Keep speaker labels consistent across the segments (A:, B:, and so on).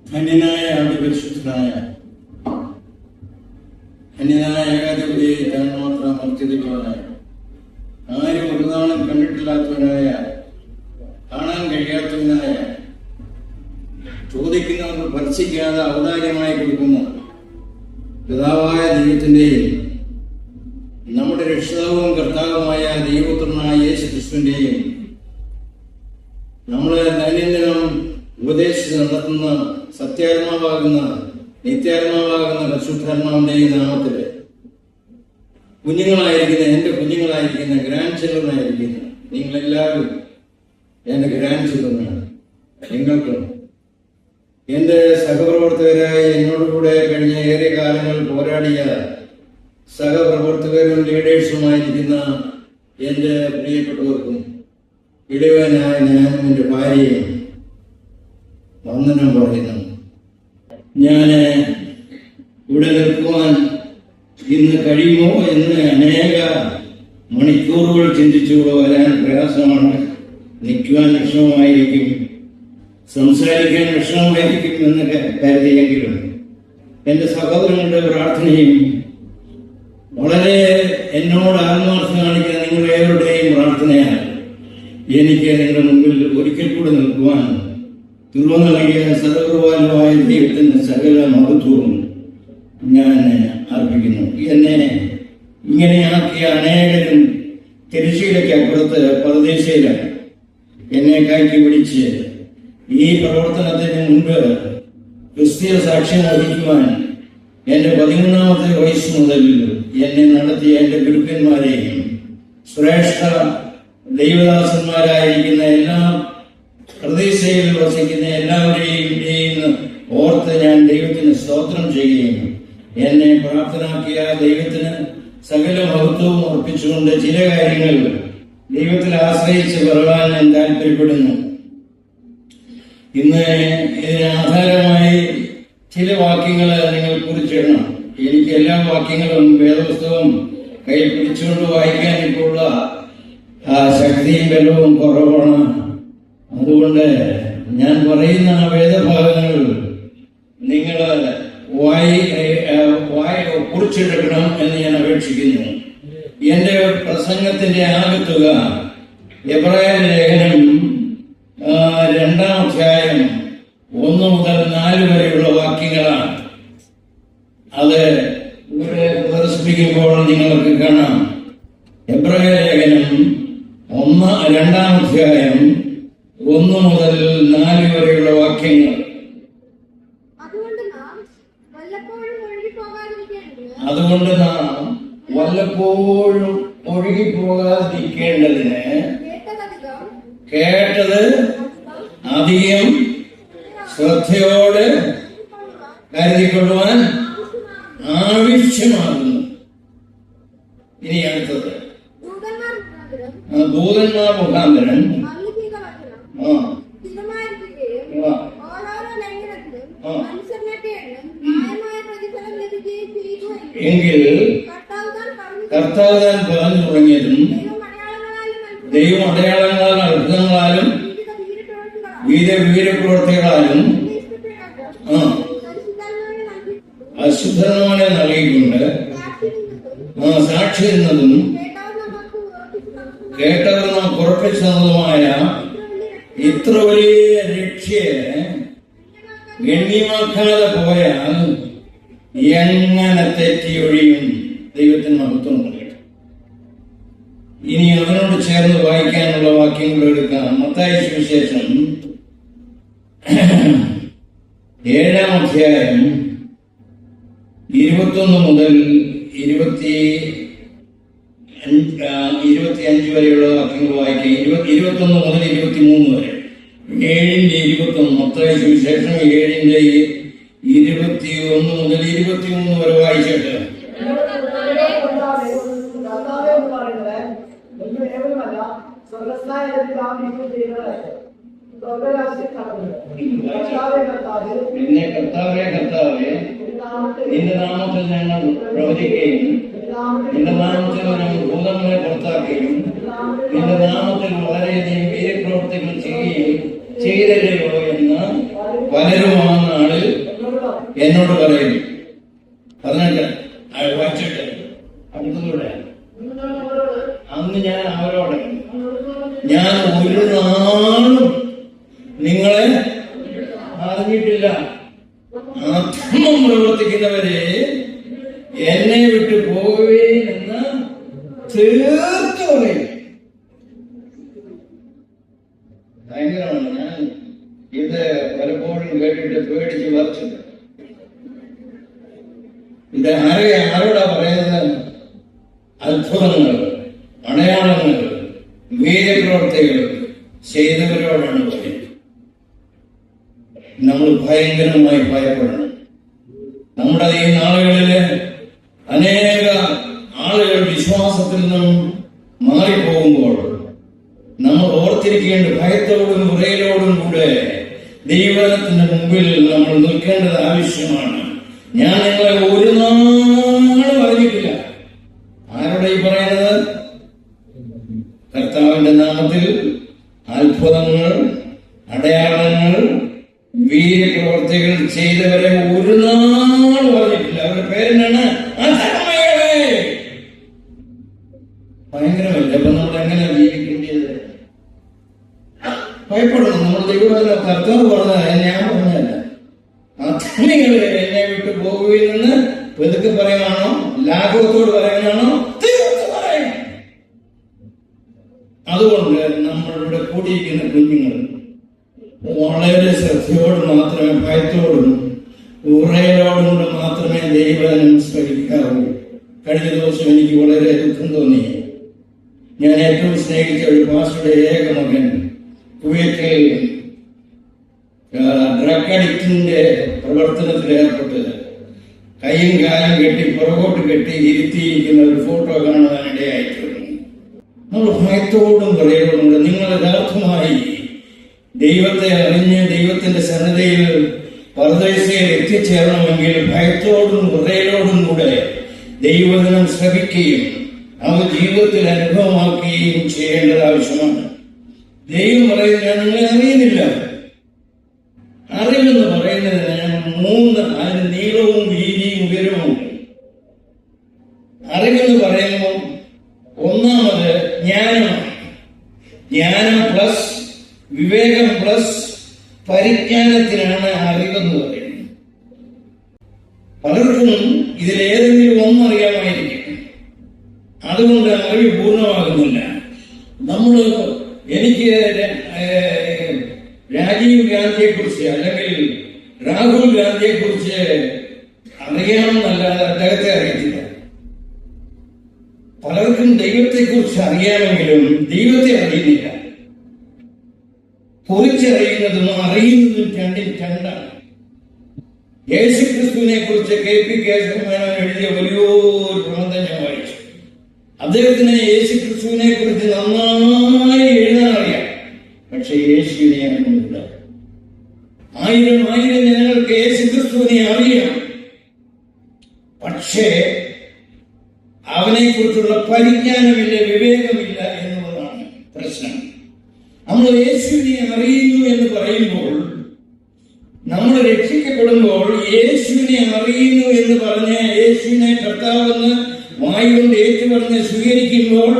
A: ധന്യനായ അതിപരിശുദ്ധനായ ധന്യനായ ഏകാധിപതി മാത്രം മർത്യതയുള്ളവനായ ആരും ഒരു നാളും കണ്ടിട്ടില്ലാത്തവനായ കാണാൻ കഴിയാത്തവനായ ചോദിക്കുന്നവർക്ക് ഭർഷിക്കാതെ ഔദാര്യമായി കൊടുക്കുന്ന പിതാവായ ദൈവത്തിൻ്റെയും നമ്മുടെ രക്ഷിതാവും കർത്താവുമായ ദൈവപുത്രനായ യേശു ക്രിസ്തുവിൻ്റെയും നമ്മളെ ദൈനംദിനം ഉപദേശിച്ച് നടത്തുന്ന സത്യാത്മാവാകുന്ന നിത്യാത്മാവാകുന്ന പരിശുദ്ധാത്മാവിൻ്റെയും നാമത്തിൽ കുഞ്ഞുങ്ങളായിരിക്കുന്ന എൻ്റെ കുഞ്ഞുങ്ങളായിരിക്കുന്ന ഗ്രാൻഡ് ചിൽഡ്രനായിരിക്കുന്ന നിങ്ങളെല്ലാവരും എൻ്റെ ഗ്രാൻഡ് ചിൽഡ്രനാണ്. നിങ്ങൾക്കും എൻ്റെ സഹപ്രവർത്തകരായി എന്നോടുകൂടെ കഴിഞ്ഞ ഏറെ കാലങ്ങൾ പോരാടിയ സഹപ്രവർത്തകരും ലീഡേഴ്സുമായിരിക്കുന്ന എൻ്റെ പ്രിയപ്പെട്ടവർക്കും ഇടവനായ ഞാനും എൻ്റെ ഭാര്യയും വന്ദനം പറയുന്നു. ഞാൻ ഇവിടെ നിൽക്കുവാൻ ഇന്ന് കഴിയുമോ എന്ന് അനേക മണിക്കൂറുകൾ ചിന്തിച്ചുകൂടെ വരാൻ പ്രയാസമാണ്. നിൽക്കുവാൻ വിഷമമായിരിക്കും, സംസാരിക്കാൻ വിഷമമായിരിക്കും എന്നൊക്കെ കരുതിയെങ്കിലും എൻ്റെ സഹോദരങ്ങളുടെ പ്രാർത്ഥനയും വളരെ എന്നോട് ആത്മാർത്ഥം കാണിക്കുന്ന നിങ്ങളേവരുടെയും പ്രാർത്ഥനയാണ് എനിക്ക് നിങ്ങളുടെ മുമ്പിൽ ഒരിക്കൽ കൂടെ നിൽക്കുവാൻ തുറന്നു നൽകിയ സർവ്വകൃപാലുവായ ദൈവത്തിന് സകല മഹത്വവും ഞാൻ അർപ്പിക്കുന്നു. എന്നെ ഇങ്ങനെയാക്കിയ അനേകരും തിരശ്ശീലയ്ക്ക് അപ്പുറത്ത് പരദേശയിലാണ് എന്നെ കയറ്റി പിടിച്ച് ഈ പ്രവർത്തനത്തിന് മുൻപ് ക്രിസ്തീയ സാക്ഷ്യം വഹിക്കുവാൻ എൻ്റെ 13ാമത്തെ വയസ്സ് മുതൽ എന്നെ നടത്തിയ എൻ്റെ ഗുരുക്കന്മാരെയും ശ്രേഷ്ഠ ദൈവദാസന്മാരായിരിക്കുന്ന എല്ലാ പ്രദേശയിൽ വസിക്കുന്ന എല്ലാവരെയും ഓർത്ത് ഞാൻ ദൈവത്തിന് സ്തോത്രം ചെയ്യുകയും എന്നെ പ്രാപ്തനാക്കിയ ദൈവത്തിന് സകല മഹത്വവും അർപ്പിച്ചുകൊണ്ട് ചില കാര്യങ്ങൾ ദൈവത്തിൽ ആശ്രയിച്ച് പറയാൻ ഞാൻ താല്പര്യപ്പെടുന്നു. ഇന്ന് ഇതിന് ആധാരമായി ചില വാക്യങ്ങൾ നിങ്ങൾ കുറിച്ചിടണം. എനിക്ക് എല്ലാ വാക്യങ്ങളും വേദപുസ്തകം കയ്യിൽ പിടിച്ചുകൊണ്ട് വായിക്കാൻ ഇപ്പോഴുള്ള ശക്തിയും ബലവും കുറവാണ്. അതുകൊണ്ട് ഞാൻ പറയുന്ന വേദഭാഗങ്ങൾ നിങ്ങൾ കുറിച്ചെടുക്കണം എന്ന് ഞാൻ അപേക്ഷിക്കുന്നു. എന്റെ പ്രസംഗത്തിന്റെ ആകത്തുക എബ്രായർ ലേഖനം 2-ാം അധ്യായം 1 മുതൽ 4 വരെയുള്ള വാക്യങ്ങളാണ്. അത് ഇവിടെ പ്രദർശിപ്പിക്കുമ്പോൾ നിങ്ങൾക്ക് കാണാം. എബ്രായർ ലേഖനം 2-ാം അധ്യായം 1 മുതൽ 4 വരെയുള്ള വാക്യങ്ങൾ. അതുകൊണ്ട് നാം വല്ലപ്പോഴും ഒഴുകിപ്പോകാതിരിക്കേണ്ടതിന് കേട്ടത് അധികം ശ്രദ്ധയോടെ കരുതിക്കൊള്ളുവാൻ ആവശ്യമാകുന്നു. ഇനി അടുത്തത് ദൂതന്മാർ മുഖാന്തരം എങ്കിൽ കർത്താവ് താൻ പറഞ്ഞു തുടങ്ങിയതും ദൈവം അടയാളങ്ങളാലും അത്ഭുതങ്ങളാലും വീരപ്രവർത്തികളാലും അശുദ്ധന്മാരെ നൽകിക്കൊണ്ട് സാക്ഷി എന്നതും കേട്ടവർ നാം ഉറപ്പിച്ചതുമായ ഇത്ര വലിയ രക്ഷയെ ഗണ്യമാക്കാതെ പോയാൽ എങ്ങനെ തെറ്റിയൊഴിയും? ദൈവത്തിന് മഹത്വം നൽകട്ടെ. ഇനി അതിനോട് ചേർന്ന് വായിക്കാനുള്ള വാക്യങ്ങൾ എടുക്കാം. മത്തായി സുവിശേഷം 7-ാം അധ്യായം 21 മുതൽ 25 വരെയുള്ള വാക്യങ്ങൾ വായിക്കാം. 21 മുതൽ 23 വരെ. 7-ന്റെ 21. മത്തായി സുവിശേഷം 7-ന്റെ 21 മുതൽ 23 വരെ വായിച്ചിട്ട് പിന്നെ കർത്താവേ നിന്റെ നാമത്തിൽ ഞങ്ങൾ പ്രവചിക്കുകയും നിന്റെ നാമത്തിൽ ഞങ്ങൾ ഭൂതങ്ങളെ പുറത്താക്കുകയും നിന്റെ നാമത്തിൽ വളരെയധികം വീരപ്രവർത്തികൾ ചെയ്യുകയും ചെയ്തല്ലോ എന്ന് പലരും ആ നാളിൽ എന്നോട് പറയുന്നു. പറഞ്ഞിട്ട് വായിച്ചിട്ട് അടുത്തൂടെ അന്ന് ഞാൻ അവരോട് ഞാൻ ഒരു നാളും നിങ്ങളെ അറിഞ്ഞിട്ടില്ല. അധർമ്മം പ്രവർത്തിക്കുന്നവരെ എന്നെ വിട്ടു പോവേ എന്ന് തീർത്തു പറയും. ഭയങ്കരമാണ്. ഞാൻ ഇത് പലപ്പോഴും കേട്ടിട്ട് പേടിച്ച് വരച്ചിട്ടുണ്ട്. ഇത് ആരോടാ പറയുന്നത്? അത്ഭുതങ്ങൾ, അടയാളങ്ങൾ, വീര്യപ്രവർത്തികൾ ചെയ്തവരോടാണ് പറയുന്നത്. നമ്മൾ ഭയങ്കരമായി ഭയപ്പെടണം. നമ്മുടെ ഈ നാളുകളില് അനേക ആളുകൾ വിശ്വാസത്തിൽ നിന്നും മാറിപ്പോകുമ്പോൾ നമ്മൾ ഓർത്തിരിക്കേണ്ട ഭയത്തോടും വിറയലോടും കൂടെ ദൈവത്തിന്റെ മുമ്പിൽ നമ്മൾ നിൽക്കേണ്ടത് ആവശ്യമാണ്. ഞാൻ നിങ്ങളെ ഒരു നാളും അറിഞ്ഞിട്ടില്ല. ആരോടെ ഈ പറയുന്നത്? കർത്താവിന്റെ നാമത്തിൽ അത്ഭുതങ്ങൾ, അടയാളങ്ങൾ, വീര്യപ്രവർത്തികൾ ചെയ്തവരെ ഒരു നാളും പറഞ്ഞിട്ടില്ല. അവരുടെ പേരെന്നാണ്? അധർമ്മികളെ. ഭയങ്കരമല്ല. അപ്പൊ നമ്മൾ എങ്ങനെ ജീവിക്കേണ്ടത്? ഭയപ്പെടണം. നമ്മൾ ദൈവം കർത്താവ് പറഞ്ഞത്, ഞാൻ പറഞ്ഞതല്ല. അധർമ്മികളെ എന്നെ വിട്ടു പോകുകയെന്ന് പെതുക്കെ പറയാനാണോ? ലാഘവത്തോട് പറയാനാണോ? തീർത്ത് പറയണം. അതുകൊണ്ട് നമ്മളിവിടെ കൂടിയിരിക്കുന്ന കുഞ്ഞുങ്ങൾ വളരെ ശ്രദ്ധയോട് മാത്രമേ, ഭയത്തോടും ഉറയലോടും കൂടെ മാത്രമേ ദൈവവചനം ശ്രമിക്കാവൂ. കഴിഞ്ഞ ദിവസം എനിക്ക് വളരെ ദുഃഖം തോന്നി. ഞാൻ ഏറ്റവും സ്നേഹിച്ച ഒരു പാസ്റ്ററുടെ ഏക മകൻ കുവൈറ്റിൽ ഡ്രഗ് അഡിക്റ്റിന്റെ പ്രവർത്തനത്തിൽ ഏർപ്പെട്ടത് കൈയും കാലും കെട്ടി പുറകോട്ട് കെട്ടി ഇരുത്തിയിരിക്കുന്ന ഒരു ഫോട്ടോ കാണുവാനിടയായിട്ടുണ്ട്. നമ്മൾ ഭയത്തോടും പറയലോടും നിങ്ങൾ യഥാർത്ഥമായി ദൈവത്തെ അറിഞ്ഞ് ദൈവത്തിന്റെ സന്നദ്ധയിൽ പരദേശയിൽ എത്തിച്ചേരണമെങ്കിൽ ഭയത്തോടും ഹൃദയത്തോടും കൂടെ ദൈവവചനം ശ്രവിക്കുകയും അവ ജീവിതത്തിൽ അനുഭവമാക്കുകയും ചെയ്യേണ്ടത് ആവശ്യമാണ്. ദൈവം പറയുന്നത് ഞാൻ നിങ്ങളെ അറിയുന്നില്ല. അറിവെന്ന് പറയുന്നതിന് മൂന്ന്, അതിന് നീളവും വീതിയും ഉയരവും. അറിവെന്ന് പറയുമ്പോൾ ഒന്നാമത് ജ്ഞാനമാണ്. ജ്ഞാനം പ്ലസ് വിവേകം പ്ലസ് പരിജ്ഞാനത്തിനാണ് അറിവെന്ന് പറയുന്നത്. പലർക്കും ഇതിലേതെങ്കിലും ഒന്നറിയാമായിരിക്കും, അതുകൊണ്ട് അറിവ് പൂർണ്ണമാകുന്നില്ല. എനിക്ക് രാജീവ് ഗാന്ധിയെ കുറിച്ച് അല്ലെങ്കിൽ രാഹുൽ ഗാന്ധിയെ കുറിച്ച് അറിയാമെന്നല്ലാതെ അദ്ദേഹത്തെ അറിയത്തില്ല. പലർക്കും ദൈവത്തെ കുറിച്ച് അറിയാമെങ്കിലും ദൈവത്തെ അറിയുന്നില്ല. കുറിച്ചറിയുന്നതും അറിയുന്നതും രണ്ടും രണ്ടാണ്. യേശുക്രിസ്തുവിനെ കുറിച്ച് KP കേശവമേനോൻ എഴുതിയ വലിയൊരു പ്രബന്ധം ഞാൻ വായിച്ചു. അദ്ദേഹത്തിന് യേശുക്രിസ്തുവിനെ കുറിച്ച് നന്നായി എഴുതാൻ അറിയാം, പക്ഷെ യേശുവിനെ അറിയുന്നില്ല. ആയിരം ജനങ്ങൾക്ക് യേശുക്രിസ്തുവിനെ അറിയാം, പക്ഷേ അവനെ കുറിച്ചുള്ള പരിജ്ഞാനമില്ല, വിവേകമില്ല എന്നുള്ളതാണ് പ്രശ്നം. നമ്മൾ യേശുവിനെ അറിയുന്നു എന്ന് പറയുമ്പോൾ, നമ്മൾ രക്ഷിക്കപ്പെടുമ്പോൾ യേശുവിനെ അറിയുന്നു എന്ന് പറഞ്ഞ് യേശുവിനെ കർത്താവെന്ന് വായുകൊണ്ട് ഏറ്റുപറഞ്ഞ് സ്വീകരിക്കുമ്പോൾ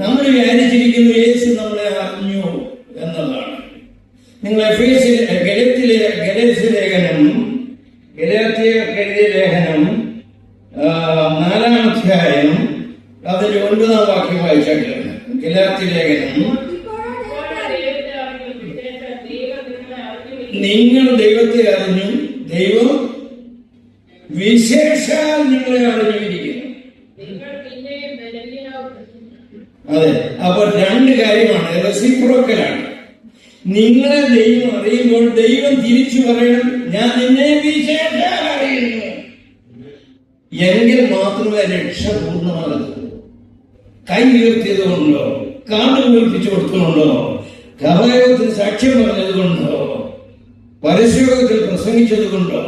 A: നമ്മൾ വിചാരിച്ചിരിക്കുന്നു യേശു നമ്മളെ അറിഞ്ഞു എന്നതാണ്. നിങ്ങൾ ഗലാത്യ ലേഖനം 4-ാം അധ്യായം അതിന്റെ 9-ാം വാക്യം വായിച്ചാണ്. ഗലാത്യ ലേഖനം, നിങ്ങൾ ദൈവത്തെ അറിഞ്ഞു, ദൈവം വിശേഷാൽ നിങ്ങളെ അറിഞ്ഞിരിക്കുന്നു. അതെ, അപ്പോൾ രണ്ട് കാര്യമാണ്, റെസിപ്രോക്കലാണ്. നിങ്ങളെ ദൈവം അറിയുമ്പോൾ ദൈവം തിരിച്ചു പറയണം, ഞാൻ നിന്നെ വിശേഷാൽ അറിയുന്നു. എങ്കിൽ മാത്രമേ രക്ഷ പൂർണ്ണമാകൂ. കൈ ഉയർത്തിയത് കൊണ്ടോ, കാട് ഉയർപ്പിച്ചു കൊടുത്തുകൊണ്ടോ, കവയോഗത്തിൽ സാക്ഷ്യം പറഞ്ഞത് കൊണ്ടോ, പരസ്യയോഗത്തിൽ പ്രസംഗിച്ചത് കൊണ്ടോ,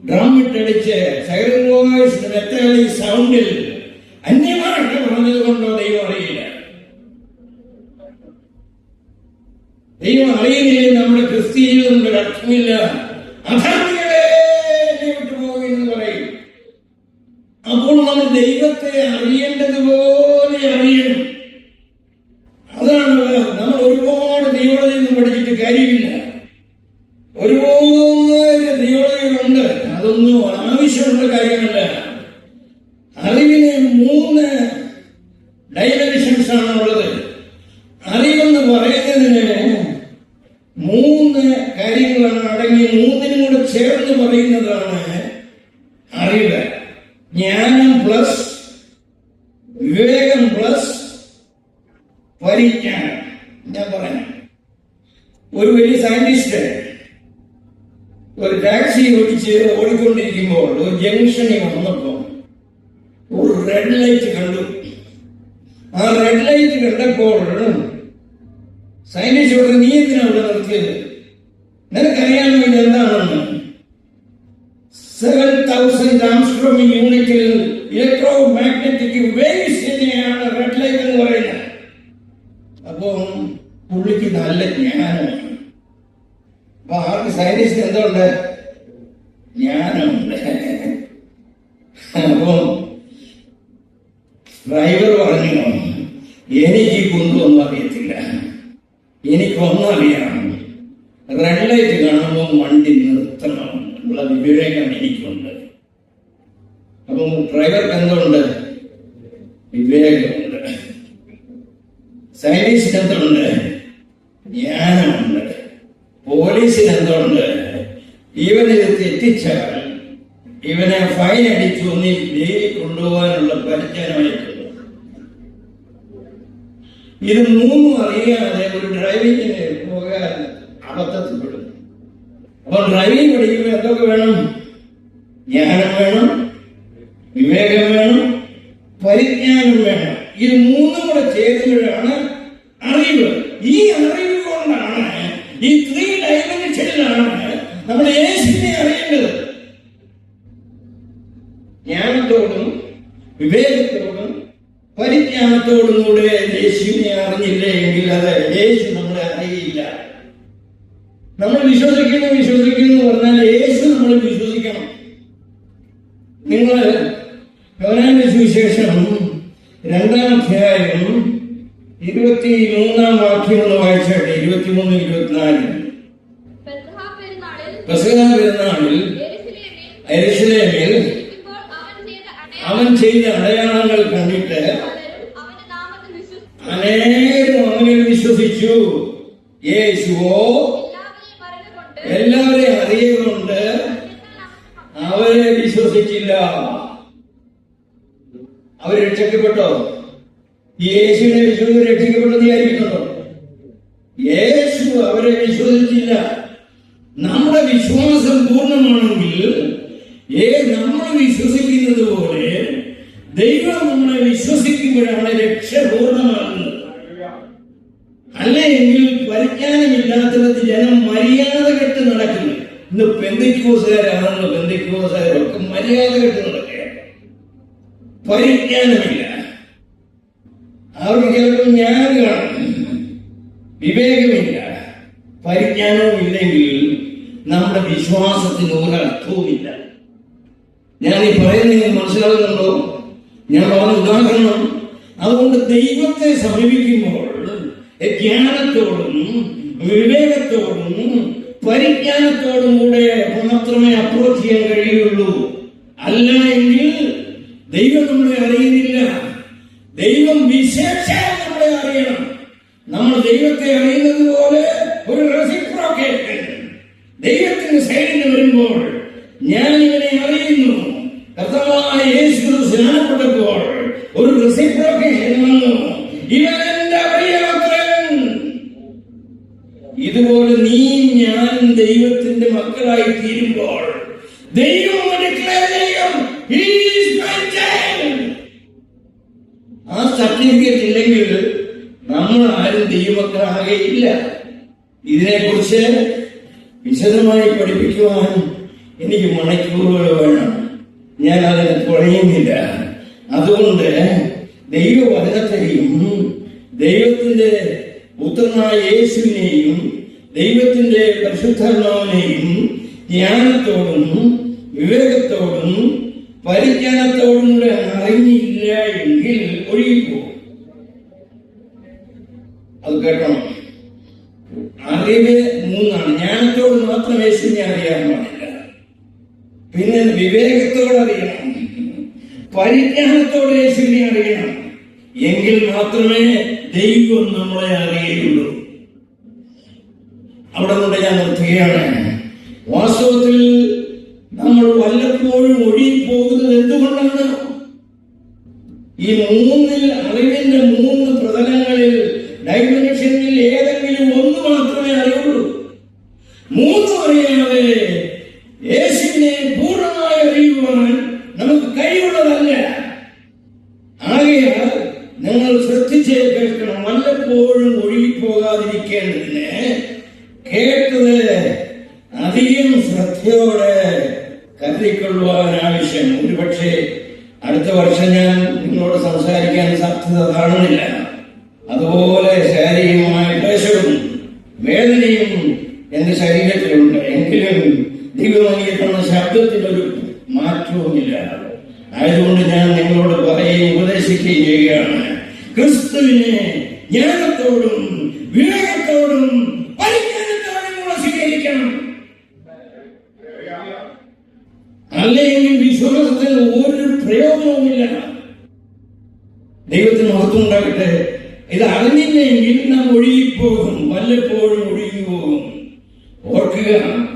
A: ഡ്രം ഇട്ടടിച്ച് സൈറൻ വോയിസ് മെത്തകളി സൗണ്ടിൽ അന്യമായിട്ട് പറഞ്ഞത് കൊണ്ടോ ദൈവം അറിയില്ല. ദൈവം അറിയുന്നില്ല, നമ്മുടെ ക്രിസ്തീയ ജീവിതം അർത്ഥമില്ല. അധർമ്മികളെ മൂന്ന് കാര്യങ്ങളാണ് അടങ്ങി, മൂന്നിനും കൂടെ ചേർന്ന് പറയുന്നതാണ് അറിവ്. ജ്ഞാനം പ്ലസ് വിവേകം പ്ലസ് പരിജ്ഞാനം. ഞാൻ പറയാം, ഒരു വലിയ സയന്റിസ്റ്റ് ഒരു ടാക്സി ഓടിക്കൊണ്ടിരിക്കുമ്പോൾ ഒരു ജംഗ്ഷനിൽ വന്നപ്പോൾ ഒരു റെഡ് ലൈറ്റ് കണ്ടു. ആ റെഡ് ലൈറ്റ് കണ്ടപ്പോൾ സയന്റിസ്റ്റ് പറഞ്ഞു, നീ എന്തിനാ അവിടെ നിർത്തിയത്? നിനക്കറിയാമോ ഇതെന്താണെന്ന്? 7000 ആംസ്ട്രോങ് യൂണിറ്റിൽ ഇലക്ട്രോ മാഗ്നറ്റിക് വേവ്സിനെയാണ് റെഡ് ലൈറ്റ് എന്ന് പറയുന്നത്. അപ്പം പുള്ളിക്ക് നല്ല ജ്ഞാനമാണ്. അപ്പൊ ആർക്ക് സയന്റിസ്റ്റ് എന്തുണ്ട്? ജ്ഞാനമുണ്ട്. അപ്പം ഡ്രൈവർ പറഞ്ഞു, എനിക്ക് കുന്തൊന്നും അറിയത്തില്ല, എനിക്കൊന്നും അറിയാം, റെഡ് ലൈറ്റ് കാണുമ്പോൾ വണ്ടി നിർത്തണം ഉള്ള വിവേകം എനിക്കുണ്ട്. അപ്പം ഡ്രൈവർക്ക് എന്തുണ്ട്? വിവേകമുണ്ട്. സയന്റിസ്റ്റിന് എന്തുണ്ട്? ജ്ഞാനമുണ്ട്. പോലീസിന് എന്തുണ്ട്? ഇവനിത് തെറ്റിച്ചാൽ ഇവനെ ഫൈൻ അടിച്ചു ഒന്നി ജയിലിൽ കൊണ്ടുപോകാനുള്ള പരിജ്ഞാനമായിട്ടുണ്ട്. ഇത് മൂന്നും അറിയാതെ ഒരു ഡ്രൈവിങ്ങിന് പോകാൻ അബദ്ധത്തിൽപ്പെടും. അപ്പൊ ഡ്രൈവിംഗ് പഠിക്കുമ്പോൾ എന്തൊക്കെ വേണം? ജ്ഞാനം വേണം, വിവേകം വേണം, പരിജ്ഞാനം വേണം. ഇത് മൂന്നും കൂടെ ചേരുമ്പോഴാണ് അറിവ്. ഈ അറിവ് കൊണ്ടാണ്, ഈ 3 ഡയമെൻഷനിലാണ് നമ്മൾ യേശുവിനെ അറിയേണ്ടത്. ജ്ഞാനത്തോടും വിവേകത്തോടും പരിജ്ഞാനത്തോടും കൂടെ യേശുവിനെ അറിഞ്ഞില്ല എങ്കിൽ അത് യേശു നമ്മളെ അറിയില്ല. നമ്മൾ വിശ്വസിക്കുന്നു പറഞ്ഞാൽ യേശു നമ്മൾ വിശ്വസിക്കണം. നിങ്ങൾ യോഹന്നാന്റെ സുവിശേഷം 2-ാം അധ്യായം 23-ാം വാക്യം ഒന്ന് വായിച്ചാട്ടെ. 23-24. പെസഹ പെരുന്നാളിൽ യെരൂശലേമിൽ അവൻ ചെയ്ത അടയാളങ്ങൾ കണ്ടിട്ട് അനേകം അവനിൽ വിശ്വസിച്ചു. യേശുവോ എല്ലാവരെയും അറിയുന്നുണ്ട് അവരെ വിശ്വസിച്ചില്ല. അവർ രക്ഷിക്കപ്പെട്ടോ? യേശുവിനെ വിശ്വസിച്ച് രക്ഷിക്കപ്പെട്ടത് വിചാരിക്കുന്നുണ്ടോ? യേശു അവരെ വിശ്വസിച്ചില്ല. നമ്മുടെ വിശ്വാസം പൂർണ്ണമാണെങ്കിൽ നമ്മൾ വിശ്വസിക്കുന്നത് പോലെ ദൈവം നമ്മളെ വിശ്വസിക്കുമ്പോഴാണ് രക്ഷ പൂർണ്ണമാകുന്നത്. അല്ലെങ്കിൽ പരിജ്ഞാനമില്ലാത്തത് ജനം മര്യാദ കെട്ട് നടക്കുന്നു. ഇന്ന് പെന്തക്കോസുകാരാണെന്ന് പെന്തക്കോസുകാരൊക്കെ മര്യാദ കെട്ട് നടക്കുകയാണ്. പരിജ്ഞാനമില്ല. അവർക്ക് ചിലപ്പോൾ ജ്ഞാനം കാണും, വിവേകമില്ല. പരിജ്ഞാനവും ഇല്ലെങ്കിൽ നമ്മുടെ വിശ്വാസത്തിന് ഒരർത്ഥവുമില്ല. ഞാൻ ഈ പറയുന്നത് മനസ്സിലാകുന്നുണ്ടോ? ഞാൻ പറഞ്ഞ ഉദാഹരണം. അതുകൊണ്ട് ദൈവത്തെ സമീപിക്കുമ്പോൾ ജ്ഞാനത്തോടും വിവേകത്തോടും പരിജ്ഞാനത്തോടും കൂടെ മാത്രമേ അപ്രോച്ച് ചെയ്യാൻ കഴിയുള്ളൂ. അല്ല എങ്കിൽ ദൈവം നമ്മളെ അറിയുന്നില്ല. ദൈവം വിശേഷാൽ നമ്മളെ അറിയണം. നമ്മൾ ദൈവത്തെ അറിയുന്നത് പോലെ ഒരു റെസിപ്രോക്കേഷൻ ദൈവത്തിന്റെ സൈഡിൽ വരുമ്പോൾ, ഞാൻ ഇവനെ അറിയുന്നു, കർത്താവായ യേശു സ്നാനപ്പെട്ടപ്പോൾ ഒരു റെസിപ്രോക്കേഷൻ വന്നു, ഇവൻ എന്റെ പ്രിയപുത്രൻ. ഇതുപോലെ നീ ഞാൻ ദൈവത്തിന്റെ മക്കളായി തീരുമ്പോൾ ദൈവം ഡിക്ലെയർ ചെയ്യും, he is my child. ആ സർട്ടിഫിക്കറ്റ് ഇല്ലെങ്കിൽ നമ്മൾ ആരും ദൈവമക്കളാകെയില്ല. ഇതിനെക്കുറിച്ച് വിശദമായി പഠിപ്പിക്കുവാൻ എനിക്ക് മണിക്കൂറുകൾ വേണം. ഞാൻ അതിനെ തുടങ്ങിയില്ല. അതുകൊണ്ട് ദൈവവചനത്തെയും ദൈവത്തിന്റെ പുത്രനായ യേശുവിനെയും ദൈവത്തിന്റെ പരിശുദ്ധാത്മാവിനെയും ജ്ഞാനത്തോടും വിവേകത്തോടും പരിജ്ഞാനത്തോടും കൂടെ അറിഞ്ഞില്ല എങ്കിൽ ഒഴുകിപ്പോകും. അത് കേട്ടോ. അറിവ് 3 ജ്ഞാനത്തോട് മാത്രം യേശുവിനെ അറിയാൻ പാടില്ല. പിന്നെ വിവേകത്തോടെ അറിയണം, പരിജ്ഞാനത്തോടെ യേശുവിനെ അറിയണം. എങ്കിൽ മാത്രമേ ദൈവം നമ്മളെ അറിയുള്ളൂ. അവിടെ കൊണ്ട് ഞാൻ നിർത്തുകയാണ്. വാസ്തവത്തിൽ നമ്മൾ വല്ലപ്പോഴും ഒഴുകിപ്പോകുന്നത് എന്തുകൊണ്ടാണ്? ഈ മൂന്നിൽ, അറിവിന്റെ 3 പ്രതലങ്ങളിൽ, ഡൈമെൻഷനിൽ ഏതെങ്കിലും ഒന്ന് മാത്രമേ അറിയുള്ളൂ. 3 അറിയാതെ യേശുവിനെ പൂർണ്ണമായി അറിയുവാൻ നമുക്ക് കഴിവുള്ളതല്ല. ആകയാൽ നിങ്ങൾ ശ്രദ്ധിച്ചേ കേൾക്കണം. വല്ലപ്പോഴും ഒഴുകിപ്പോകാതിരിക്കേണ്ടതിന് കേട്ടത് അധികം ശ്രദ്ധയോടെ കരുതിക്കൊള്ളുവാൻ ആവശ്യം. ഒരുപക്ഷെ അടുത്ത വർഷം ഞാൻ നിങ്ങളോട് സംസാരിക്കാൻ സാധ്യത കാണുന്നില്ല. അതുപോലെ ശാരീരികമായ ക്ലേശവും വേദനയും എന്റെ ശരീരത്തിലുണ്ട്. എങ്കിലും ദൈവമേ തന്ന ശബ്ദത്തിനൊരു മാറ്റവുമില്ല. ആയതുകൊണ്ട് ഞാൻ നിങ്ങളോട് പറയുകയും ഉപദേശിക്കുകയും ചെയ്യുകയാണ്. ക്രിസ്തുവിനെ ജ്ഞാനത്തോടും വിവേകത്തോടും പരിജ്ഞാനത്തോടും കൂടെ സ്വീകരിക്കണം. അല്ലെങ്കിൽ വിശ്വാസത്തിൽ ഒരു പ്രയോജനവുമില്ല. ദൈവത്തിന് മഹത്വം ഉണ്ടാകട്ടെ. ഇത് അറിഞ്ഞില്ലെങ്കിൽ നാം ഒഴുകിപ്പോകും, വല്ലപ്പോഴും ഒഴുകിപ്പോകും. ഓർക്കുക,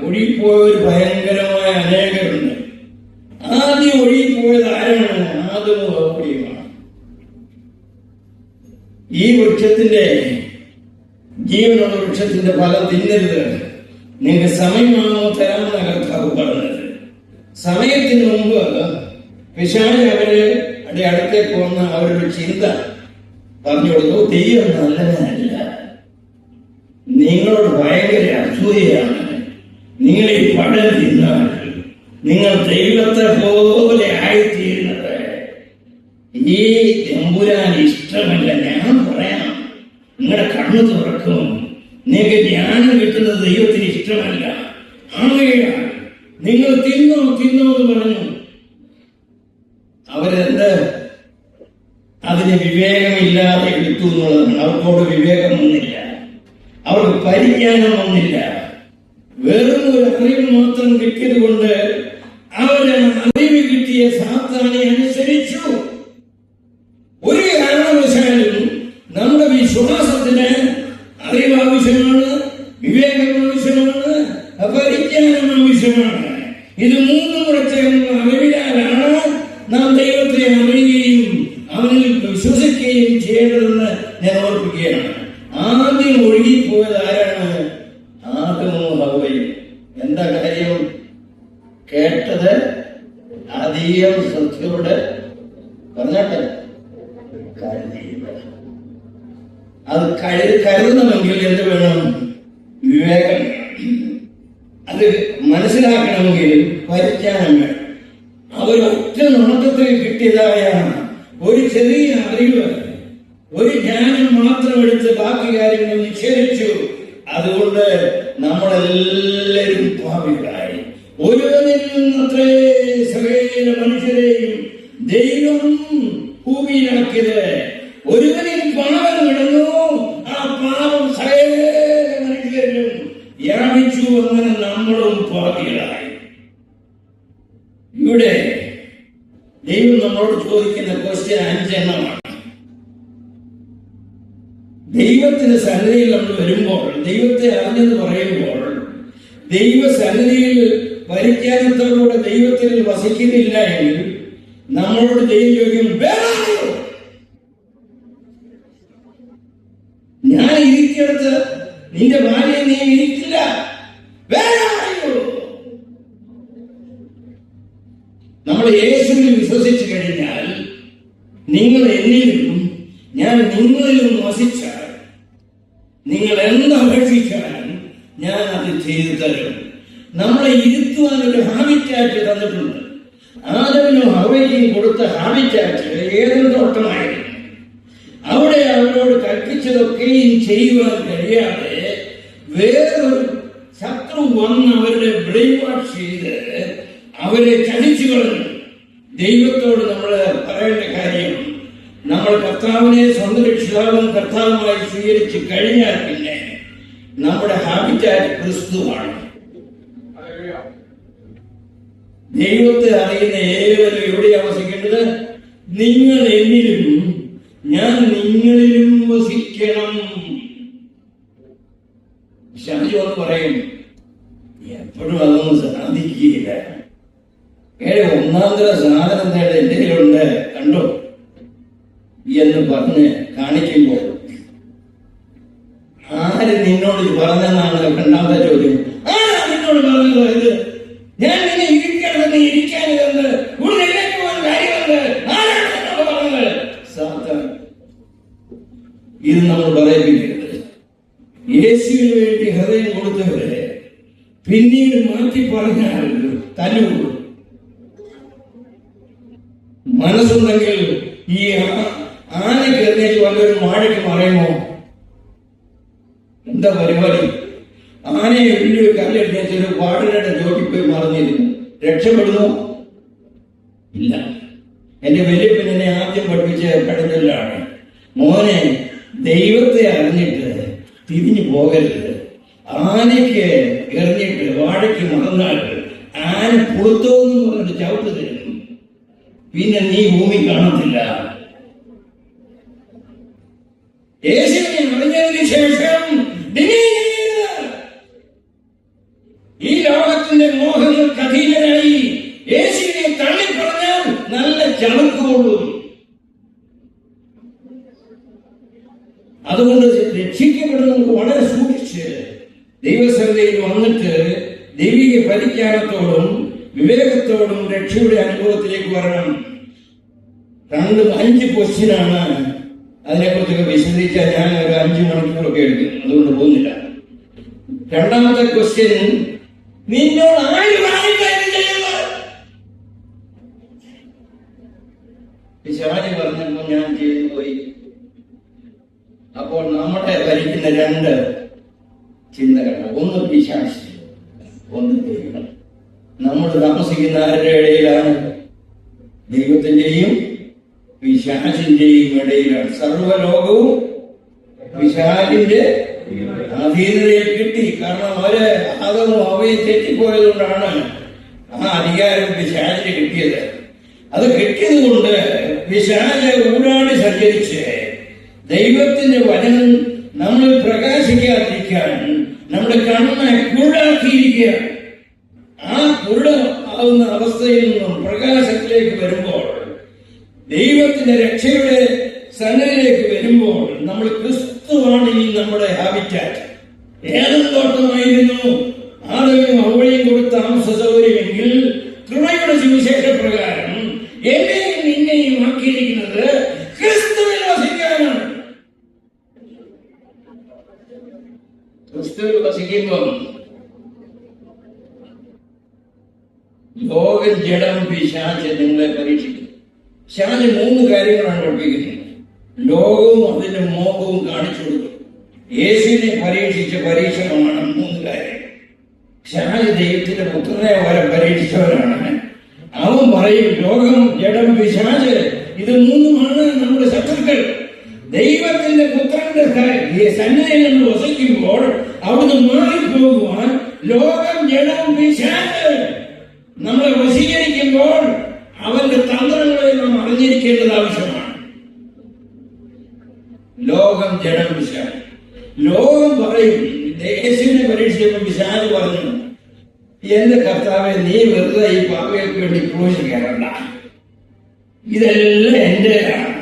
A: ഒഴുകിപ്പോയവർ ഭയങ്കരമായ അനേകരുണ്ട്. ആദ്യം ഒഴുകിപ്പോയത് ആരാണ്? ആദമും ഹവ്വയുമാണ്. ഈ വൃക്ഷത്തിന്റെ, ജീവനുള്ള വൃക്ഷത്തിന്റെ ഫലം തിന്നരുത്, നിങ്ങൾക്ക് സമയമാണോ തരാമെന്ന കർത്താവ് പറഞ്ഞത്. സമയത്തിന് മുമ്പ് പിശാച് അവരുടെ അടുത്തേക്ക് വന്ന് അവരുടെ ചിന്ത പറഞ്ഞു കൊടുത്തു. ദൈവം നല്ലവനല്ല, നിങ്ങളോട് ഭയങ്കര അസൂയയാണ്, നിങ്ങൾ ഈ പഴം തിന്നാൽ നിങ്ങൾ ദൈവത്തെ പോലെ ആയിത്തീരുന്നത് ഈ തമ്പുരാൻ ഇഷ്ടമല്ല. ഞാൻ പറയാം, നിങ്ങളുടെ കണ്ണു തുറക്കും, നിങ്ങൾക്ക് ജ്ഞാനം കിട്ടുന്നത് ദൈവത്തിന് ഇഷ്ടമല്ല. ആകയാൽ നിങ്ങൾ തിന്നോ എന്ന് പറഞ്ഞു. അവരെന്ത് അതിന് വിവേകമില്ലാതെ എടുത്തു എന്നുള്ളതാണ്. അവർക്കോട് വിവേകം വന്നില്ല, അവർക്ക് പരിജ്ഞാനം വന്നില്ല. വെറും ഒരു അറിവ് മാത്രം കിട്ടിയത് കൊണ്ട് അവരെ അറിവ് കിട്ടിയ സാത്താനെ അനുസരിച്ചു. ഒരു കാരണവശാലും നമ്മുടെ വിശ്വാസത്തിന് അറിവ് ആവശ്യമാണ്, വിവേകം ആവശ്യമാണ്, പരിജ്ഞാനം ആവശ്യമാണ്. ഇത് 3 കൂടെ ചേർന്ന അറിവിനാലാണ് നാം ദൈവത്തെ അറിയുകയും അവനിൽ വിശ്വസിക്കുകയും ചെയ്യേണ്ടതെന്ന് ഞാൻ ഓർപ്പിക്കുകയാണ്. ആദ്യം ഒഴുകിപ്പോയത് ആരാണ്? ആദമും ഹവ്വയും. എന്താ കാര്യം? കേട്ടത് അധികം ശ്രദ്ധയോടെ പറഞ്ഞാട്ടെ കരുതിയില്ല. അത് കരുതണമെങ്കിൽ എന്ത് വേണം? വിവേകം. അത് മനസ്സിലാക്കണമെങ്കിൽ പരിജ്ഞാനം വേണം. അവരൊറ്റ നോട്ടത്തിൽ കിട്ടിയതായ ഒരു ചെറിയ അറിവ്, ഒരു ജ്ഞാനം മാത്രം എടുത്ത് ബാക്കി കാര്യങ്ങൾ നിഷേധിച്ചു. അതുകൊണ്ട് നമ്മളെല്ലാവരും പാപികളായി. ഒരുവനിൽ നിന്നത്രേ സകല മനുഷ്യരെയും ദൈവം ഭൂമിയിലാക്കിയത്. ഒരുവനിൽ പാപം കിടന്നു, ആ പാപം സകല മനുഷ്യരിലും വ്യാപിച്ചു. അങ്ങനെ നമ്മളും പാപികളായി. ഇവിടെ ദൈവം നമ്മളോട് ചോദിക്കുന്ന ക്വസ്റ്റ്യൻ 5 എണ്ണമാണ്. ദൈവത്തിന്റെ സന്നിധിയിൽ നമ്മൾ വരുമ്പോൾ, ദൈവത്തെ അറിഞ്ഞെന്ന് പറയുമ്പോൾ, ദൈവസന്നിധിയിൽ പരിജ്ഞാനത്തോടുകൂടെ ദൈവത്തിൽ വസിക്കുന്നില്ല എങ്കിൽ നമ്മളോട് ദൈവം ചോദിക്കും, ഞാൻ ഇരിക്കടുത്ത് നിന്റെ ഭാര്യ നീ ഇരിക്കില്ല, നമ്മൾ യേശുവിൽ വിശ്വസിച്ചു കഴിഞ്ഞാൽ നിങ്ങൾ എന്നിലും ഞാൻ നിങ്ങളിലും വസിച്ചാൽ നിങ്ങൾ എന്തപേക്ഷിച്ചാലും ഞാൻ അത് ചെയ്തു തരും. നമ്മളെ ഇരുത്തുവാൻ ഒരു ഹാബിറ്റാറ്റ് തന്നിട്ടുണ്ട്. ആദമിനും ഹവ്വയ്ക്കും കൊടുത്ത ഹാബിറ്റാറ്റ് ഏതൻ തോട്ടമായിരുന്നു. അവിടെ അവരോട് കൽപ്പിച്ചതൊക്കെയും ചെയ്യുവാൻ കഴിയാതെ വേറൊരു ശത്രു വന്ന് അവരുടെ ബ്രെയിൻ വാഷ് ചെയ്ത് അവരെ ചതിച്ചു കളഞ്ഞു. ദൈവത്തോട് നമ്മൾ പറയേണ്ട കാര്യം, നമ്മൾ കർത്താവിനെ സ്വന്തം രക്ഷിതാവും കർത്താവുമായി സ്വീകരിച്ചു കഴിഞ്ഞാൽ പിന്നെ നമ്മുടെ ഹാബിറ്റാറ്റ് ക്രിസ്തുവാണ്. ദൈവത്തെ അറിയുന്ന ഏവരും എവിടെ വസിക്കേണ്ടത്? നിങ്ങൾ എന്നിലും ഞാൻ നിങ്ങളിലും വസിക്കണം. ഷാജി ഒന്ന് പറയും, എപ്പോഴും അതൊന്നും സാധിക്കുകയില്ല. ഒന്നാം തര സാധനം നേടെ എന്റെ കയ്യിലുണ്ട്, കണ്ടോ എന്ന് പറഞ്ഞ് കാണിക്കുമ്പോൾ ആര് നിന്നോട് പറഞ്ഞെന്നാണ് രണ്ടാമത്തെ ചോദ്യം. ആരാ നിന്നോട് പറഞ്ഞത്? ഇത് ഞാൻ നിന്നെ ഇരിക്കണമെന്ന് ഇരിക്കാനിതെന്ന് എഴുന്നേറ്റ് പോകാൻ കാര്യമുണ്ട്. ആരാണ് നിന്നോട് പറഞ്ഞത്? സാത്താൻ. ഇത് നമ്മൾ പറയിപ്പിക്കരുത്. യേശുവിന് വേണ്ടി ഹൃദയം കൊടുത്തവരെ പിന്നീട് മാറ്റി പറഞ്ഞാൽ തല്ലുകൊള്ളു. മനസ്സുണ്ടെങ്കിൽ ഈ ആനയ്ക്ക് എഴുന്നേറ്റ് വല്ലൊരു വാഴയ്ക്ക് മറയുമോ? എന്താ പരിപാടി? ആനയെ വലിയൊരു കല്ലെടുത്തേച്ചൊരു വാഴയുടെ ചോട്ടിൽ പോയി മറിഞ്ഞിരുന്നു, രക്ഷപ്പെടുന്നു? ഇല്ല. എന്റെ വലിയപ്പൻ എന്നെ ആദ്യം പഠിപ്പിച്ച പഠിത്തലാണ്, മോനെ ദൈവത്തെ അറിഞ്ഞിട്ട് തിരിഞ്ഞു പോകരുത്. ആനയ്ക്ക് എറിഞ്ഞിട്ട് വാഴയ്ക്ക് മറന്നാൽ ആന പുറത്തോന്ന് പറഞ്ഞിട്ട് ചവിട്ട് തരും, പിന്നെ നീ ഭൂമി കാണത്തില്ല. യേശുവിനെ അറിഞ്ഞതിന് ശേഷം ഈ ലോകത്തിന്റെ മോഹങ്ങൾക്ക് അധീനനായി യേശുവിനെ തള്ളിപ്പറഞ്ഞാൽ നല്ല ചളുക്കുകൊള്ളും. അതുകൊണ്ട് രക്ഷിക്കപ്പെടുന്നവർക്ക് വളരെ സൂക്ഷിച്ച് ദൈവസന്നിധിയിൽ വന്നിട്ട് ദൈവിക പരിജ്ഞാനത്തോടും വിവേകത്തോടും രക്ഷയുടെ അനുഭവത്തിലേക്ക് വരണം. 5 ക്വസ്റ്റ്യനാണ്. അതിനെക്കുറിച്ചൊക്കെ വിശദീകരിച്ചാൽ ഞാൻ ഒരു 5 മണിക്കൂറൊക്കെ എടുക്കും, അതുകൊണ്ട് പോകുന്നില്ല. രണ്ടാമത്തെ ക്വസ്റ്റ്യൻ, നിന്നോട് ആര് ചെയ്യുന്നത്? പിശാച് പറഞ്ഞപ്പോൾ ഞാൻ ചെയ്തു പോയി. അപ്പോൾ നമ്മളെ ഭരിക്കുന്ന 2 ചിന്തകളാണ്. ഒന്ന് പിശാച്, ഒന്ന് ദൈവം. നമ്മൾ താമസിക്കുന്ന ആരുടെ ഇടയിലാണ്? ദൈവത്തിന്റെയും പിശാചിന്റെയും ഇടയിലാണ്. സർവ്വലോകവും പിശാചിന്റെ അധീനതയിൽ കിട്ടി. കാരണം അവര് ആദവും ഹവ്വയും തെറ്റിപ്പോയതുകൊണ്ടാണ് ആ അധികാരം പിശാചിന് കിട്ടിയത്. അത് കിട്ടിയത് കൊണ്ട് പിശാച് ഊടാടി സഞ്ചരിച്ച് ദൈവത്തിന്റെ വചനം നമ്മൾ പ്രകാശിക്കാതിരിക്കാൻ നമ്മുടെ കണ്ണ് കുരുടാക്കിയിരിക്കുകയാണ്. ആ കുരുട ആവുന്ന അവസ്ഥയിൽ നിന്നും പ്രകാശത്തിലേക്ക് വരുമ്പോൾ, ദൈവത്തിന്റെ രക്ഷയുടെ സന്നദ്ധയിലേക്ക് വരുമ്പോൾ, നമ്മൾ ക്രിസ്തുവാണ് ഇനി നമ്മുടെ ഹാബിറ്റാറ്റ്. ഏതും തോട്ടമായിരുന്നു ആദവും ഹവ്വയും കൊടുത്ത താമസ സൗകര്യമെങ്കിൽ കൃപയുടെ സുവിശേഷ പ്രകാരം എന്നെയും നിന്നെയും ആക്കിയിരിക്കുന്നത് ക്രിസ്തുവിൽ വസിക്കാനാണ്. ക്രിസ്തുവിൽ വസിക്കുമ്പോൾ ലോകം, ജഡം, പിശാച് നിങ്ങളെ പരീക്ഷിക്കും. പിശാച് 3 കാര്യങ്ങളാണ് പഠിപ്പിക്കുന്നത്. ലോകവും അതിന്റെ മോഹവും കാണിച്ചു കൊടുക്കും. യേശുവിനെ പരീക്ഷിച്ച പരീക്ഷണമാണ് 3 കാര്യം. പിശാച് ദൈവത്തിന്റെ പുത്രനെ വരെ പരീക്ഷിച്ചവരാണ്. അവൻ പറയും, ലോകം, ജഡം, പിശാച് ഇത് 3മാണ് നമ്മുടെ ശത്രുക്കൾ. ദൈവത്തിന്റെ പുത്രന്റെ സന്നിധിയിൽ നമ്മൾ വസിക്കുമ്പോൾ അവിടുന്ന് മാറിപ്പോകുവാൻ ലോകം, ജഡം, പിശാച് നമ്മളെ വശീകരിക്കുമ്പോൾ അവന്റെ തന്ത്രങ്ങളെ നാം അറിഞ്ഞിരിക്കേണ്ടത് ആവശ്യമാണ്. ലോകം, ജഡം, പിശാച്. ലോകം പറയും, യേശുവിനെ പരീക്ഷിച്ചപ്പോൾ പിശാച് പറഞ്ഞു, എന്റെ കർത്താവെ, നീ വെറുതെ ഈ പാവയ്ക്ക് വേണ്ടി ക്രൂശിക്കണ്ട, ഇതെല്ലാം എന്റെയാണ്,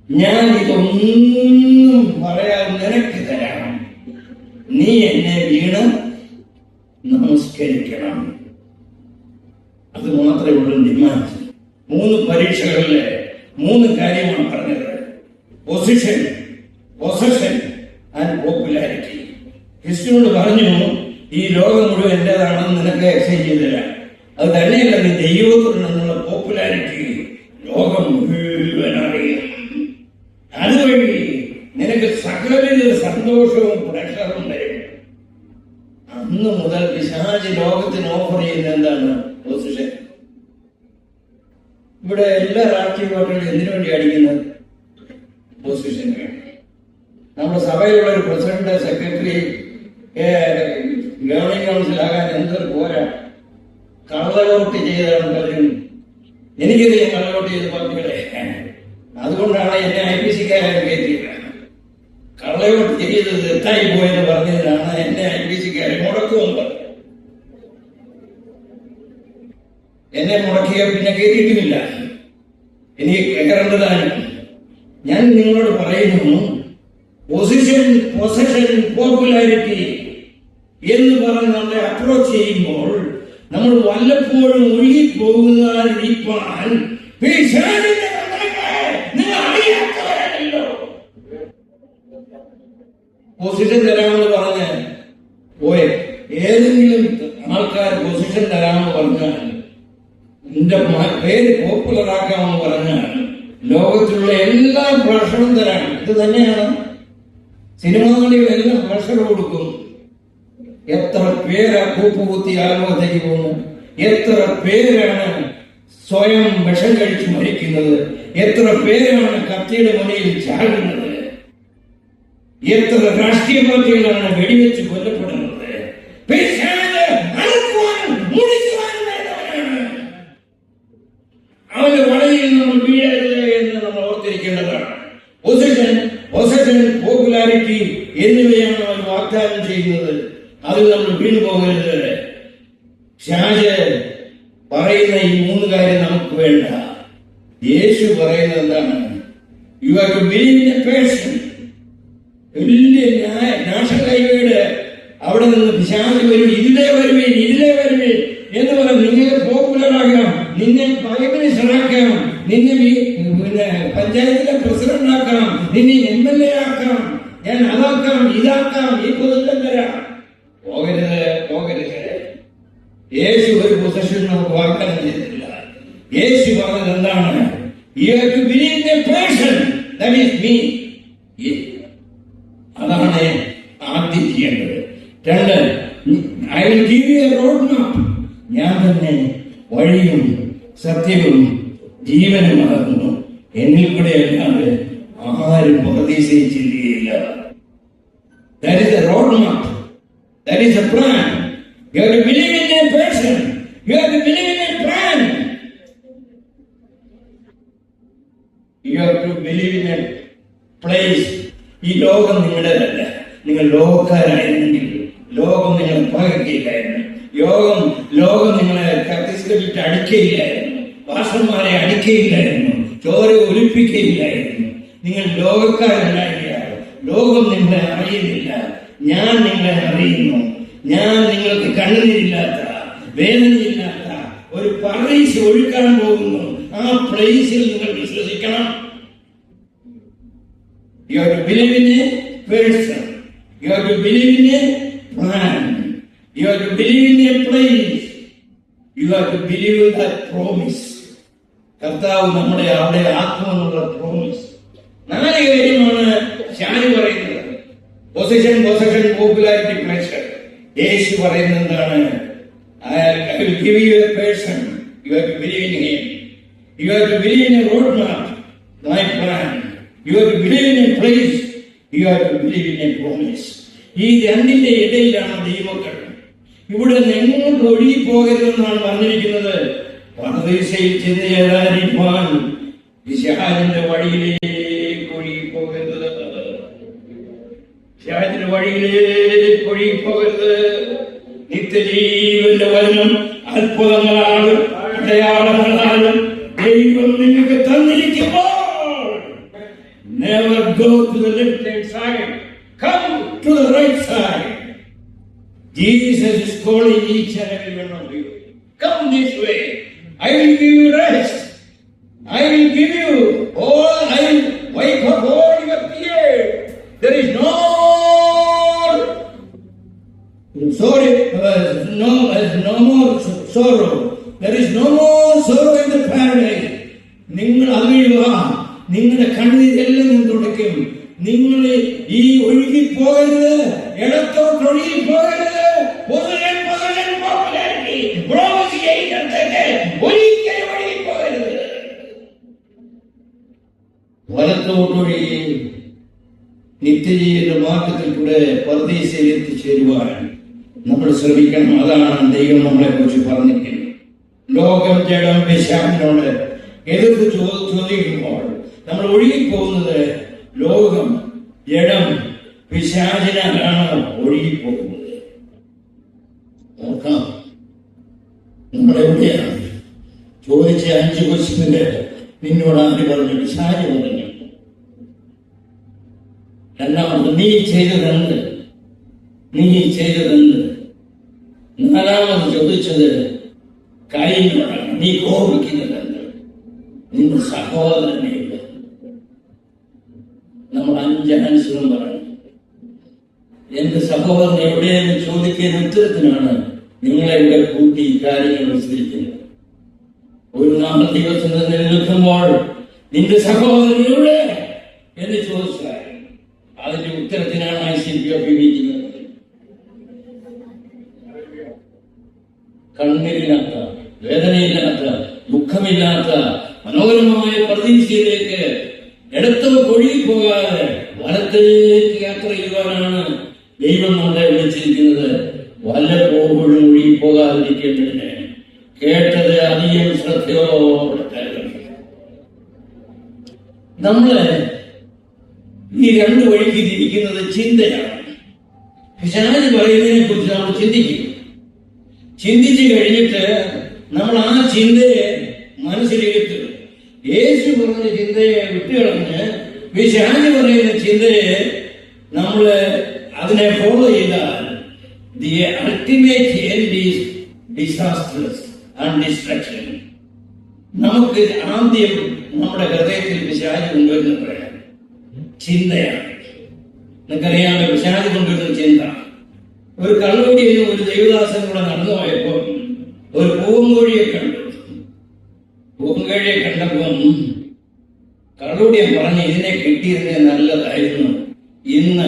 A: ഞാൻ ഇതൊന്നും പറയാൻ നിനക്ക് തരാം, നീ എന്നെ വീണ് നമസ്കരിക്കണം. അത് മാത്രമേ ഉള്ളൂ ഡിമാൻഡ്. 3 പരീക്ഷകളിലെ 3 കാര്യമാണ് പറഞ്ഞത്: പൊസിഷൻ, പൊസഷൻ ആൻഡ് പോപ്പുലാരിറ്റി. ക്രിസ്തുവിനോട് പറഞ്ഞു, ഈ ലോകം മുഴുവൻ എന്റേതാണെന്ന് നിനക്ക് എക്സ്ചേഞ്ച് ചെയ്ത് തരാം. അത് തന്നെയല്ല, നീ ദൈവത്തിൽ നിന്നുള്ള പോപ്പുലാരിറ്റി ലോകം മുഴുവൻ അറിയും. അതുവഴി നിനക്ക് സകലവിധ സന്തോഷവും പ്രഷറും വരും. അന്ന് മുതൽ പിശാച് ലോകത്തിന് ഓഫർ ചെയ്യുന്ന എന്താണ്? പൊസിഷൻ. ഇവിടെ എല്ലാ രാഷ്ട്രീയ പാർട്ടികളും എന്തിനു വേണ്ടി അടിക്കുന്നത്? പൊസിഷന് വേണ്ടി. നമ്മുടെ സഭയിലുള്ള ഒരു പ്രസിഡന്റ്, സെക്രട്ടറി, ഗവർണിംഗ് കൗൺസിലാകാൻ എന്തൊരു പോരാ. കള്ളവോട്ട് ചെയ്താണ് പലരും. എനിക്കറിയാം കള്ളവോട്ട് ചെയ്ത പാർട്ടികളെ. അതുകൊണ്ടാണ് എന്നെ IPC-ക്കാരും കയറ്റിയത്. കള്ള തലയോട്ട് ചെയ്ത് തെറ്റായി പോയെന്ന് പറഞ്ഞതിനാണ് എന്നെ IPC-ക്കാരെ മുടക്കുമെന്ന് പറഞ്ഞു. എന്നെ മുടക്കിയ പിന്നെ കയറ്റിയിട്ടുമില്ല. എനിക്ക് കയറേണ്ടതാണ്. ഞാൻ നിങ്ങളോട് പറയുന്നു, പൊസിഷൻ, പോപ്പുലാരിറ്റി എന്ന് പറഞ്ഞ് നമ്മളെ അപ്രോച്ച് ചെയ്യുമ്പോൾ നമ്മൾ വല്ലപ്പോഴും ഒഴുകിപ്പോകുന്നതിരിക്കാൻ നിങ്ങൾ അറിയാത്തവരാണല്ലോ. പൊസിഷൻ തരാമെന്ന് പറഞ്ഞ് പോയെ ഏതെങ്കിലും ആൾക്കാർ പൊസിഷൻ തരാമെന്ന് പറഞ്ഞാൽ, എന്റെ പേര് പോപ്പുലറാക്കാമെന്ന് പറഞ്ഞാൽ ലോകത്തിലുള്ള എല്ലാ പ്രഷറും തരാം. ഇത് തന്നെയാണ് സിനിമാ നടികളെല്ലാം പ്രഷർ കൊടുക്കും. എത്ര പേരാ കൂപ്പുകുത്തി ആത്മഹത്യക്ക് പോകുന്നു, എത്ര പേരാണ് സ്വയം വിഷം കഴിച്ച് മരിക്കുന്നത്, എത്ര പേരാണ് കത്തിയുടെ മുന്നിൽ ചാടുന്നത്, എത്ര രാഷ്ട്രീയ പാർട്ടികളാണ് വെടിവെച്ച് കൊല്ലപ്പെടുന്നത്. അവന്റെ വടയിൽ നമ്മൾ വീഴരുത് എന്ന് നമ്മൾ ഓർത്തിരിക്കേണ്ടതാണ്. പൊസിഷൻ, പോപ്പുലാരിറ്റി എന്നിവയാണ് അവർ വാഗ്ദാനം ചെയ്യുന്നത്. അതിൽ നമ്മൾ വീണു പോകരുത്. ഷാജ് പറയുന്ന ഈ 3 കാര്യം നമുക്ക് വേണ്ട. യേശു പറയുന്നത് എന്താണ്? You have to believe in a person. വലിയ നാഷണൽ ഹൈവേയുടെ അവിടെ നിന്ന് പിശാച് വരും, ഇതിലേ വരുവീൻ എന്ന് പറഞ്ഞ് നിന്നെ പോപ്പുലറാക്കാം, നിന്നെ പ്രൈം മിനിസ്റ്ററാക്കാം, നിന്നെ പഞ്ചായത്തിലെ പ്രസിഡന്റ് ആക്കാം, നിന്നെ MLA ആക്കാം, ഞാൻ അതാക്കാം, ഇതാക്കാം, ഈ പൊതുക്കം തരാം. പോകരുത്. യേശു ഒരു പൊസിഷൻ നമുക്ക് വാഗ്ദാനം ചെയ്തിട്ടില്ല. യേശു പറഞ്ഞത് എന്താണ്? You have to believe in a person, that is me. അതാണ് ആദ്യം ചെയ്യേണ്ടത്. 2, I will give you a road map. ഞാൻ തന്നെ വഴിയും സത്യവും ജീവനുമാകുന്നു. എന്നിൽ കൂടെ അല്ലാതെ ആരും പരദീസയിൽ ചിന്തിക്കുകയില്ല. That is a road map. That is a plan. You have to believe in a person. You have to believe in a plan. You have to believe in a place. ഈ ലോകം നിങ്ങളുടേതല്ല. നിങ്ങൾ ലോകക്കാരായിരുന്നെങ്കിൽ ലോകം നിങ്ങളെ പകയ്ക്കുകയില്ലായിരുന്നു. ലോകം നിങ്ങളെ കത്തിസ്കരിച്ചിട്ട് അടിക്കുകയില്ലായിരുന്നു. പാസ്റ്റർമാരെ അടിക്കുകയില്ലായിരുന്നു. ചോര ഒലിപ്പിക്കുകയില്ലായിരുന്നു. നിങ്ങൾ ലോകക്കാരല്ലായിരിക്കാം. ലോകം നിങ്ങളെ അറിയുന്നില്ല. ഞാൻ നിങ്ങളെ അറിയുന്നു. ഞാൻ നിങ്ങൾക്ക് കണ്ണുനീരില്ലാത്ത, വേദനയില്ലാത്ത ഒരു പർദീസ് ഒഴുക്കാൻ പോകുന്നു. ആ പ്ലേസിൽ നിങ്ങൾ വിശ്വസിക്കണം. You have to believe in a person. You have to believe in a plan. You have to believe in a place. You have to believe in that promise. കർത്താവ് നമ്മളെ അവിടെ ആക്കുമെന്നുള്ള പ്രോമിസ്. 4 കാര്യമാണ് ഷാനി പറയുന്നത്. Position, popularity, pressure. യേശു പറയുന്നത് എന്താണ്? I will give you a person. You have to believe in him. You have to believe in a road map, my plan. You have to believe in a place. You have to believe in a promise. ഈ രണ്ടിന്റെ ഇടയിലാണ് ദൈവമക്കൾ. ഇവിടെ എങ്ങോട്ട് ഒഴുകിപ്പോകരുതെന്നാണ് പറഞ്ഞിരിക്കുന്നത്. പരദീസയിൽ ചെന്ന് ചേരാനിരിക്കാൻ പിശാചിന്റെ വഴിയിലേക്ക് ഒഴുകിപ്പോകരുത്. പിശാചിന്റെ വഴിയിലേക്ക് ഒഴുകിപ്പോകരുത്. നിത്യജീവന്റെ വചനം അത്ഭുതങ്ങളാണ്, അടയാളങ്ങളാണ് ദൈവം നിങ്ങൾക്ക് തന്നിരിക്കുമ്പോൾ never go to the left-hand side. Come to the right side. Jesus is calling each and every one of you. Come this way. I will give you rest. I will give you all. I will wipe up all your tears. There is no more sorrow. There is no more sorrow in the paradise. നിങ്ങൾ അറിയുക, നിങ്ങളുടെ കണ്ണീരെല്ലാം ഞാൻ തുടയ്ക്കും. നിങ്ങൾ ഈ ഒഴുകിപ്പോകരുത്, ഇടത്തോട്ട് ഒഴുകിപ്പോകരുത്. ഒരിക്കലും ഒഴുകിപ്പോകരുത്. വലത്തോട്ടൊഴുകി നിത്യജീവിയുടെ മാർഗത്തിൽ കൂടെ പർദീസയിൽ എത്തിച്ചേരുവാൻ നമ്മൾ ശ്രമിക്കണം. അതാണ് ദൈവം നമ്മളെ കുറിച്ച് പറഞ്ഞിരിക്കുന്നത്. ലോകം, ജഡം, പിശാചിനോട് എതിർത്ത് ചോദിക്കുമ്പോൾ നമ്മൾ ഒഴുകിപ്പോകുന്നത് ലോകം, ജഡം, പിശാചിനാണ് ഒഴുകിപ്പോകുന്നത്. നോക്കാം, നമ്മളെവിടെയാണ് ചോദിച്ച 5 ക്വസ്റ്റ്യനില് നിന്നോട് ആര് പറഞ്ഞു? പിശാച് പറഞ്ഞു. രണ്ടാമത് നീ ചെയ്തതെന്ത്? നാലാമത് ചോദിച്ചത് കൈനോടാണ്. നീ കോപിക്കുന്നതെന്ത്? നിന്റെ സഹോദരനെ. നമ്മൾ 5 ആൻസറും പറഞ്ഞു. എന്റെ സഹോദരൻ എവിടെയെന്ന് ചോദിക്കുന്ന ഉത്തരത്തിനാണ് നിങ്ങളെ ഇവിടെ കൂട്ടി കാര്യങ്ങൾ വിസ്തരിക്കുന്നത്. ഒരു നാൾ ദിവസം നിൽക്കുമ്പോൾ നിന്റെ സഹോദരൻ എവിടെ എന്ന് ചോദിച്ചാൽ അതിന്റെ ഉത്തരത്തിനാണ് ICP ഉപയോഗിക്കുന്നത്. കണ്ണീരില്ലാത്ത, വേദനയില്ലാത്ത, ദുഃഖമില്ലാത്ത മനോഹരമായ പ്രതീക്ഷയിലേക്ക് ഇടത്തും ഒഴുകിപ്പോകാതെ വലത്തേക്ക് യാത്ര ചെയ്യുവാനാണ് ദൈവം നമ്മളെ വിളിച്ചിരിക്കുന്നത്. വല്ലപ്പോഴും ഒഴുകിപ്പോകാതിരിക്കേണ്ടതിന് കേട്ടത് അധികം ശ്രദ്ധയോടെ കരുതണം. നമ്മള് ഈ 2 വഴിക്ക് തിരിക്കുന്നത് ചിന്തയാണ്. പിശാച് പറയുന്നതിനെ കുറിച്ച് നമ്മൾ ചിന്തിച്ചു കഴിഞ്ഞിട്ട് നമ്മൾ ആ ചിന്തയെ മനസ്സിലെടുത്ത് യേശു പറഞ്ഞ ചിന്തയെ വിട്ടുകളഞ്ഞ് പിശാച് പറയുന്ന ചിന്തയെ നമ്മൾ അതിനെ ഫോളോ ചെയ്താൽ the ultimate end is disasters and destruction. നമുക്ക് ആദ്യം നമ്മുടെ ഹൃദയത്തിൽ പിശാച് കൊണ്ടുവരുന്ന പറയാം ചിന്തയാണ്. നിങ്ങൾക്കറിയാമല്ലോ, പിശാച് കൊണ്ടുവരുന്ന ചിന്ത. ഒരു കള്ളുകൂടിയും ഒരു ദൈവദാസൻ കൂടെ നടന്നു പോയപ്പോ ഒരു പൂവൻകോഴിയെ കണ്ടപ്പം കള്ളുകൂടിയൻ പറഞ്ഞ് ഇതിനെ കിട്ടിയിരുന്നത് നല്ലതായിരുന്നു, ഇന്ന്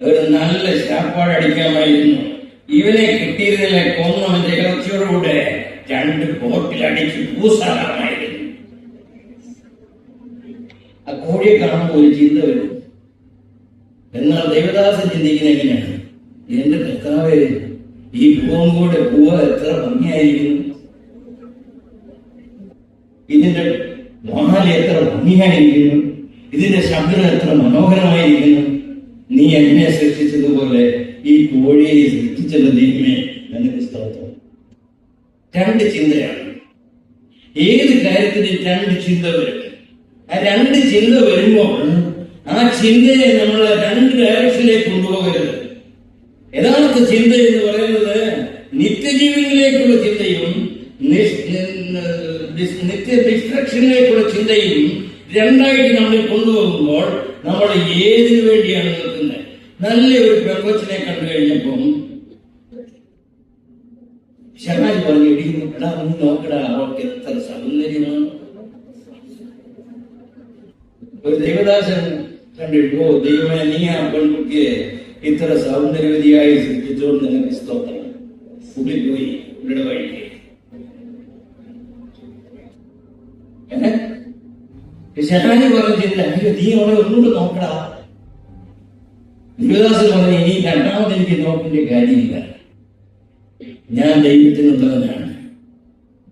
A: ഒരു നല്ല ശാപ്പാടടിക്കാമായിരുന്നു, ഇവനെ കിട്ടിയിരുന്നില്ല കൊന്നവന്റെ ഇറച്ചിയോടുകൂടെ 2 ബോട്ടിലടിച്ച് പൂസാറാമായിരുന്നു. ആ കോഴിയെ കാണുമ്പോൾ ഒരു ചിന്ത വരും. എന്നാൽ ദൈവദാസൻ ചിന്തിക്കുന്ന എങ്ങനെയാണ്? എന്റെ കർത്താവ്, ഈ പൂവൻകൂടെ പൂവ എത്ര ഭംഗിയായിരിക്കുന്നു, ഇതിന്റെ വാല് എത്ര ഭംഗിയായിരിക്കുന്നു, ഇതിന്റെ ശബ്ദം എത്ര മനോഹരമായിരിക്കുന്നു. നീ എന്നെ സൃഷ്ടിച്ചതുപോലെ ഈ കോഴിയെ സൃഷ്ടിച്ചത് ദൈവമേ, നിനക്ക് സ്തോത്രം. 2 ചിന്തയാണ്. ഏത് കാര്യത്തിനും 2 ചിന്ത വരും. ആ 2 ചിന്ത വരുമ്പോൾ ആ ചിന്തയെ നമ്മൾ 2 ഡയറക്ഷനിലേക്ക് കൊണ്ടുപോകരുത്. യഥാർത്ഥ ചിന്ത എന്ന് പറയുന്നത് നിത്യജീവനിലേക്കുള്ള ചിന്തയും നിത്യ ഡിസ്ട്രക്ഷനിലേക്കുള്ള ചിന്തയും 2ആയിട്ട് നമ്മൾ കൊണ്ടുപോകുമ്പോൾ നമ്മൾ ഏതിനു വേണ്ടിയാണ് നിൽക്കുന്നത്? നല്ലൊരു പെങ്കൊച്ചിനെ കണ്ടു കഴിഞ്ഞപ്പം ശരണാജി പറഞ്ഞു, എടാ ഒന്ന് നോക്കടാ, അവൾക്ക് എത്ര സൗന്ദര്യമാണ്. ഒരു ദൈവദാസൻ കണ്ടിട്ടോ, ദൈവമേ നീ ആ പെൺകുട്ടിയെ ഇത്ര സൗന്ദര്യവതിയായി സൃഷ്ടിച്ചുകൊണ്ട് നിനക്ക് സ്തോത്രം. ഉള്ളിൽ പോയി ഉള്ളിടെ വഴിക്ക് ശരണാജി പറഞ്ഞില്ല, നീ അവളെ ഒന്നുകൂടെ നോക്കടാ. ദൈവദാസൻ പറഞ്ഞു, ഇനി 2ാമത് എനിക്ക് നോക്കേണ്ട കാര്യമില്ല, ഞാൻ ദൈവത്തിനുള്ളവനാണ്,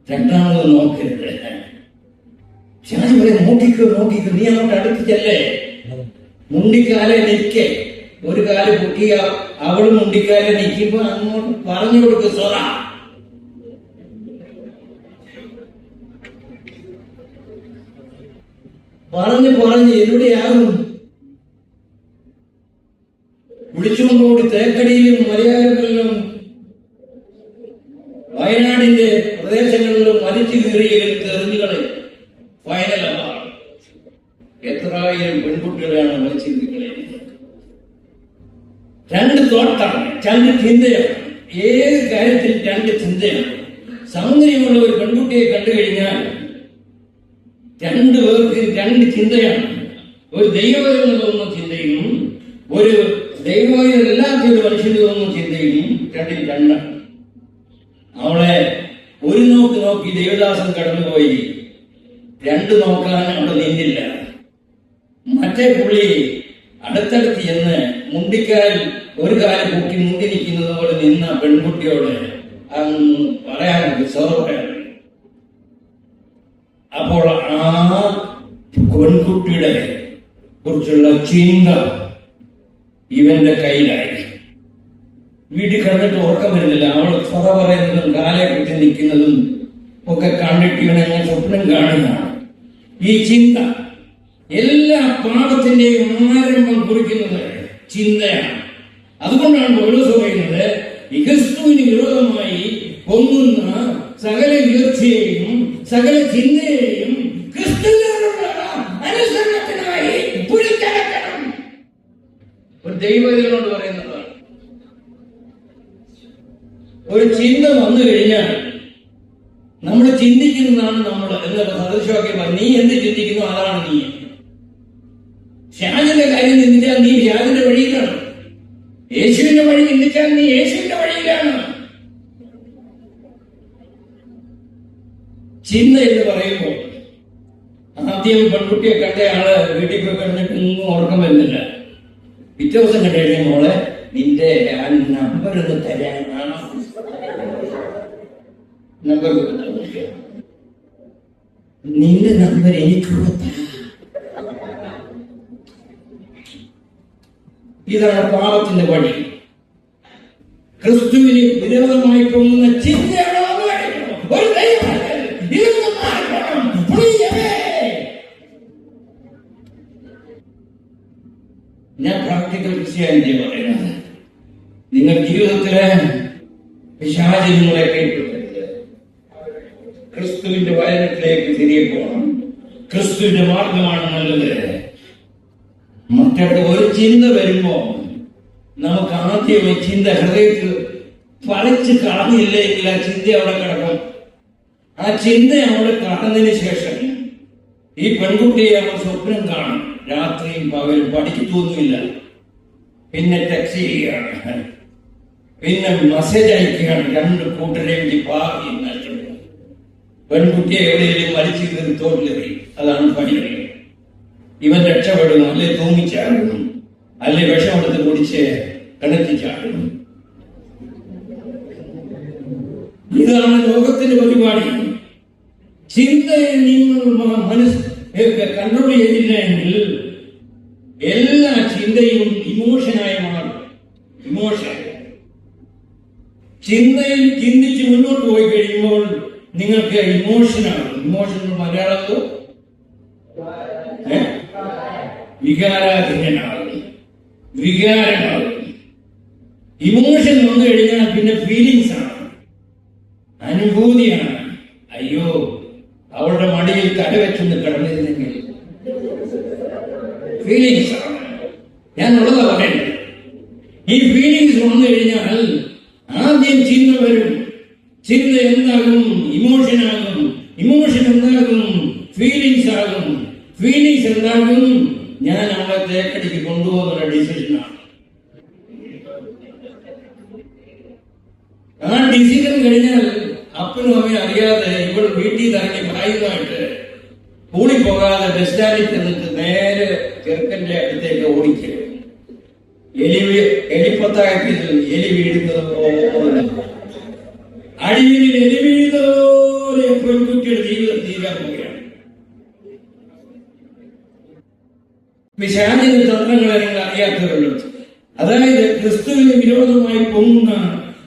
A: 2ാമത് നോക്കരുത്. ശരണാജി പറയും, നോക്കിക്കോ, നീ അങ്ങോട്ട് അടുപ്പിച്ചല്ലേ, മുണ്ടിക്കാലെ നിൽക്കേ, ഒരു കാല് പൊട്ടിയ അവള് മുണ്ടിക്കാലെ നിൽക്കുമ്പോ അങ്ങോട്ട് പറഞ്ഞു കൊടുക്കുക, സോറ പറഞ്ഞ് എവിടെയാകും? വിളിച്ചുകൊണ്ടോടി തേക്കടിയിലും മലയാളങ്ങളിലും വയനാടിന്റെ പ്രദേശങ്ങളിലും മരിച്ചു കീറിയതിൽ തെറിഞ്ഞുകളെ ഫൈനലാണ്. എത്രായിരം പെൺകുട്ടികളാണ് മരിച്ചു കീറിയത്. 2 തോട്ടാണ്, 2 ചിന്തയാണ്. ഏത് കാര്യത്തിൽ 2 ചിന്തയാണ്. സൗന്ദര്യമുള്ള ഒരു പെൺകുട്ടിയെ കണ്ടു കഴിഞ്ഞാൽ 2 പേർക്ക് 2 ചിന്തയാണ്. ഒരു ദൈവവചനം തോന്നുന്ന ചിന്തയും ഒരു ദൈവവചനമല്ലാത്ത ഒരു മനുഷ്യന് തോന്നുന്ന ചിന്തയും 2 2. അവളെ ഒരു നോക്ക് നോക്കി ദൈവദാസൻ കടന്നുപോയി. 2 നോക്കാൻ അവിടെ നിന്നില്ല. മറ്റേ പുള്ളി അടുത്തടുത്ത് ചെന്ന് മുണ്ടിക്കാൽ ഒരു കാല് പൊക്കി മുണ്ടി നിൽക്കുന്നത് പോലെ നിന്ന പെൺകുട്ടിയോട് പറയാനുണ്ട്, സോറ പറയാനുണ്ട്. അപ്പോൾ ആ പെൺകുട്ടിയുടെ കുറിച്ചുള്ള ചിന്ത ഇവന്റെ കയ്യിലായി. വീട്ടിൽ കിടന്നിട്ട് ഉറക്കം വരുന്നില്ല. അവൾ സ്വത പറയുന്നതും കാലെ കുത്തി നിൽക്കുന്നതും ഒക്കെ കണ്ടിട്ട് ഇവനങ്ങനെ സ്വപ്നം കാണുന്നതാണ്. ഈ ചിന്ത എല്ലാ പാപത്തിന്റെയും ആരംഭം കുറിക്കുന്നത് ചിന്തയാണ്. അതുകൊണ്ടാണ് പൗലോസ് പറയുന്നത്, ക്രിസ്തുവിന് വിരോധമായി പൊങ്ങുന്ന സകല ഉയർച്ചയെയും സകല ചിന്തയെയും ക്രിസ്തുവിനോടുള്ള അനുസരണത്തിനായി പിടിച്ചടക്കണം. ഒരു ദൈവത്തിനോട് പറയുന്നതാണ്. ഒരു ചിന്ത വന്നു കഴിഞ്ഞാൽ നമ്മൾ ചിന്തിക്കുന്നതാണ് നമ്മൾ എന്നുള്ള സദൃശവാക്യം. നീ എന്ത് ചിന്തിക്കുന്നു അതാണ് നീ. ഷാജിന്റെ കാര്യം ചിന്തിച്ചാൽ നീ ഷാജിന്റെ വഴിയിലാണ്. യേശുവിന്റെ വഴി ചിന്തിച്ചാൽ നീ യേശുവിന്റെ വഴിയിലാണ്. ചിന്ത എന്ന് പറയുമ്പോൾ ആദ്യം പെൺകുട്ടിയെ കണ്ട ആള് വീട്ടിൽ പോയി കഴിഞ്ഞിട്ട് ഒന്നും ഓർക്കം വരുന്നില്ല. പിറ്റേ ദിവസം കണ്ടു മോളെ നിന്റെ ആ നമ്പർ ഒന്ന് തരാനാണ്. നമ്പർ നിന്റെ നമ്പർ എനിക്ക് കൊടുത്ത. ഇതാണ് പാപത്തിന്റെ വഴി. ക്രിസ്തുവിന് വിരോധമായി പോകുന്ന ചിന്തയാണ്. ഒരു ഞാൻ പ്രാക്ടിക്കൽ ക്രിസ്ത്യാനിറ്റി പറയുന്നത്. നിങ്ങൾ ജീവിതത്തില് പിശാച് നിങ്ങളെ കേൾക്കുന്നത് ക്രിസ്തുവിന്റെ വചനത്തിലേക്ക് തിരികെ പോകണം. ക്രിസ്തുവിന്റെ മാർഗമാണ് നല്ലത്. മറ്റൊരു ഒരു ചിന്ത വരുമ്പോ നമുക്ക് ആദ്യം ചിന്ത ഹൃദയത്തിൽ പറിച്ച് കളഞ്ഞില്ലെങ്കിൽ ആ ചിന്ത അവിടെ കിടക്കും. ആ ചിന്ത അവിടെ കാണുന്നതിന് ശേഷം ഈ പെൺകുട്ടിയെ അവൾ സ്വപ്നം കാണും. രാത്രിയും പകലും പഠിക്കത്തൊന്നുമില്ല. പിന്നെ ടെക്സ്റ്റ് ചെയ്യുകയാണ്, പിന്നെ മെസ്സേജ് അയക്കുകയാണ്. രണ്ട് കൂട്ടരെയും പാകി നൽകുന്നു. പെൺകുട്ടിയെ എവിടെയെങ്കിലും വലിച്ചു കയറി തോട്ടിലെറി. അതാണ് പണി. ഇവൻ രക്ഷപ്പെടുന്നു, അല്ലെ തൂങ്ങിച്ചാടുന്നു, അല്ലെ വിഷമെടുത്ത് കുടിച്ച് കിണറ്റിച്ചാടുന്നു. ഇതാണ് ലോകത്തിന്റെ പരിപാടി. ചിന്തയെ നിങ്ങൾ കൺട്രോൾ ചെയ്തില്ല എങ്കിൽ എല്ലാ ചിന്തയും ഇമോഷനായി മാറും. ഇമോഷൻ ചിന്തയിൽ ചിന്തിച്ച് മുന്നോട്ട് പോയി കഴിയുമ്പോൾ നിങ്ങൾക്ക് ഇമോഷനാകും. ഇമോഷൻ മലയാളത്തിൽ വികാരാധീനനാകും, വികാരമാകും. ഇമോഷൻ വന്നു കഴിഞ്ഞാൽ പിന്നെ ഫീലിങ്സ് ആണ്, അനുഭൂതിയാണ്. അയ്യോ അവളുടെ മടിയിൽ തലവെച്ചൊന്ന് കിടന്നിരുന്നെങ്കിൽ ഫീലിങ്സ് ആണ്. ഞാൻ ഉള്ളതാ പറയണ്ടത്. ഈ ഫീലിങ്സ് വന്നു കഴിഞ്ഞാൽ ആദ്യം ചിന്ത വരും. ചിന്ത എന്താകും? ഇമോഷനാകും. ഇമോഷൻ എന്താകും? ഫീലിങ്സ് ആകും. ഫീലിങ്സ് എന്താകും? ഞാൻ അവളെ തേക്കടിക്ക് കൊണ്ടുപോകുന്ന ഡിസിഷനാണ്. ആ ഡിസിഷൻ കഴിഞ്ഞാൽ അപ്പനും അമ്മയും അറിയാതെ ഇവൾ വീട്ടിൽ ഇറങ്ങി ഭാര്യമായിട്ട് കൂടി പോകാതെ ബസ് സ്റ്റാൻഡിൽ ചെന്നിട്ട് നേരെ ചെറുക്കന്റെ അടുത്തേക്ക് ഓടിക്കുക. എലിപ്പത്തായത്തിൽ എലി വീഴുന്നത് പോലെ, അടിയിൽ എലി വീഴുന്നതോടെ പെൺകുട്ടിയുടെ ജീവിതം തീരാൻ പോവുകയാണ്. പിശാചിന്റെ തന്ത്രങ്ങളെ നിങ്ങൾ അറിയാത്തവരുള്ളൂ. അതായത് ക്രിസ്തുവിന് വിരോധമായി പൊങ്ങുന്ന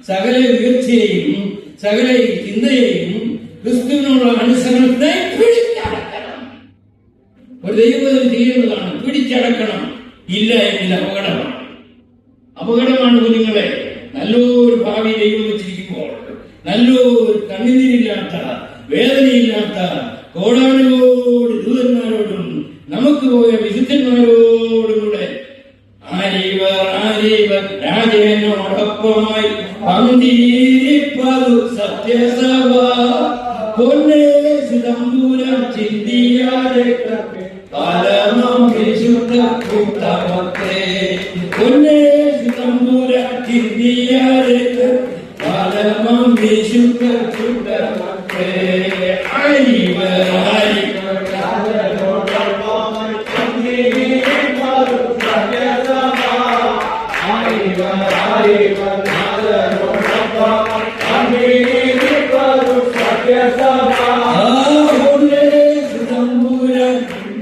A: സകല ഉയർച്ചയെയും സകല ചിന്തയെയും ക്രിസ്തുവിനുള്ള അനുസരണത്തെ പിടിച്ചടക്കണം. ഒരു ദൈവം ചെയ്യുന്നതാണ്, പിടിച്ചടക്കണം. ഇല്ല എങ്കിൽ അപകടമാണ്. അപകടമാണ് കുഞ്ഞുങ്ങളെ. നല്ലൊരു ഭാവി ദൈവം വെച്ചിരിക്കുമ്പോൾ, നല്ലൊരു കണ്ണുനീരില്ലാത്ത വേദനയില്ലാത്ത കോടാനുകോടി ദൂതന്മാരോടും നമുക്ക് പോയ വിശുദ്ധന്മാരോടും കൂടെ രാജനോടൊപ്പമായി പന്തിരിപ്പതു സത്യസഭ പൊന്നേശുതമ്പൂരം ചിന്തിയാതെ കാലമം വിശുദ്ധ കൂട്ടമത്രേ. പൊന്നേശുതമ്പൂരം ചിന്തിയാതെ കാലമം വിശുദ്ധ കൂട്ടമത്രേ.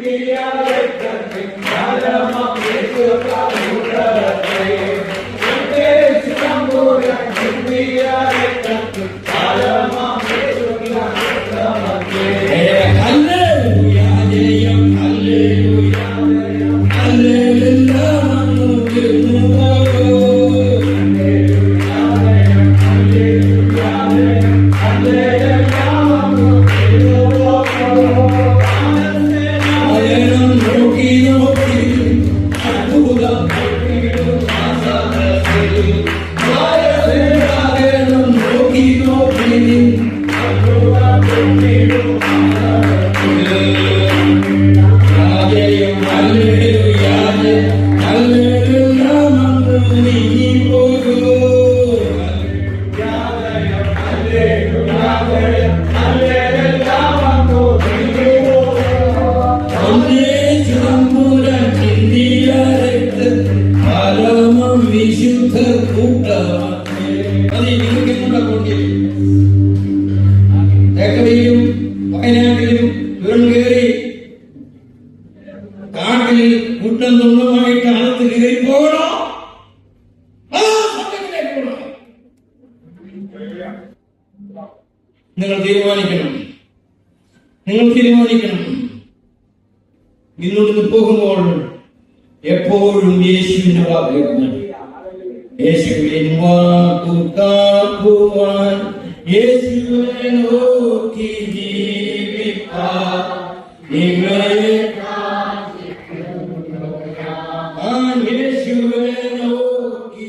B: India,
A: നിങ്ങൾ തീരുമാനിക്കണം. നിങ്ങൾ തീരുമാനിക്കണം. ഇന്നോട്ട് പോകുമ്പോൾ എപ്പോഴും യേശുവിന്റെ വാക്കുകൾ, യേശുവിൻ വാക്കു കാക്കുവാൻ, യേശുവിനെ നോക്കി ജീവിപ്പാൻ, നിങ്ങളെ യേശുവിനെ നോക്കി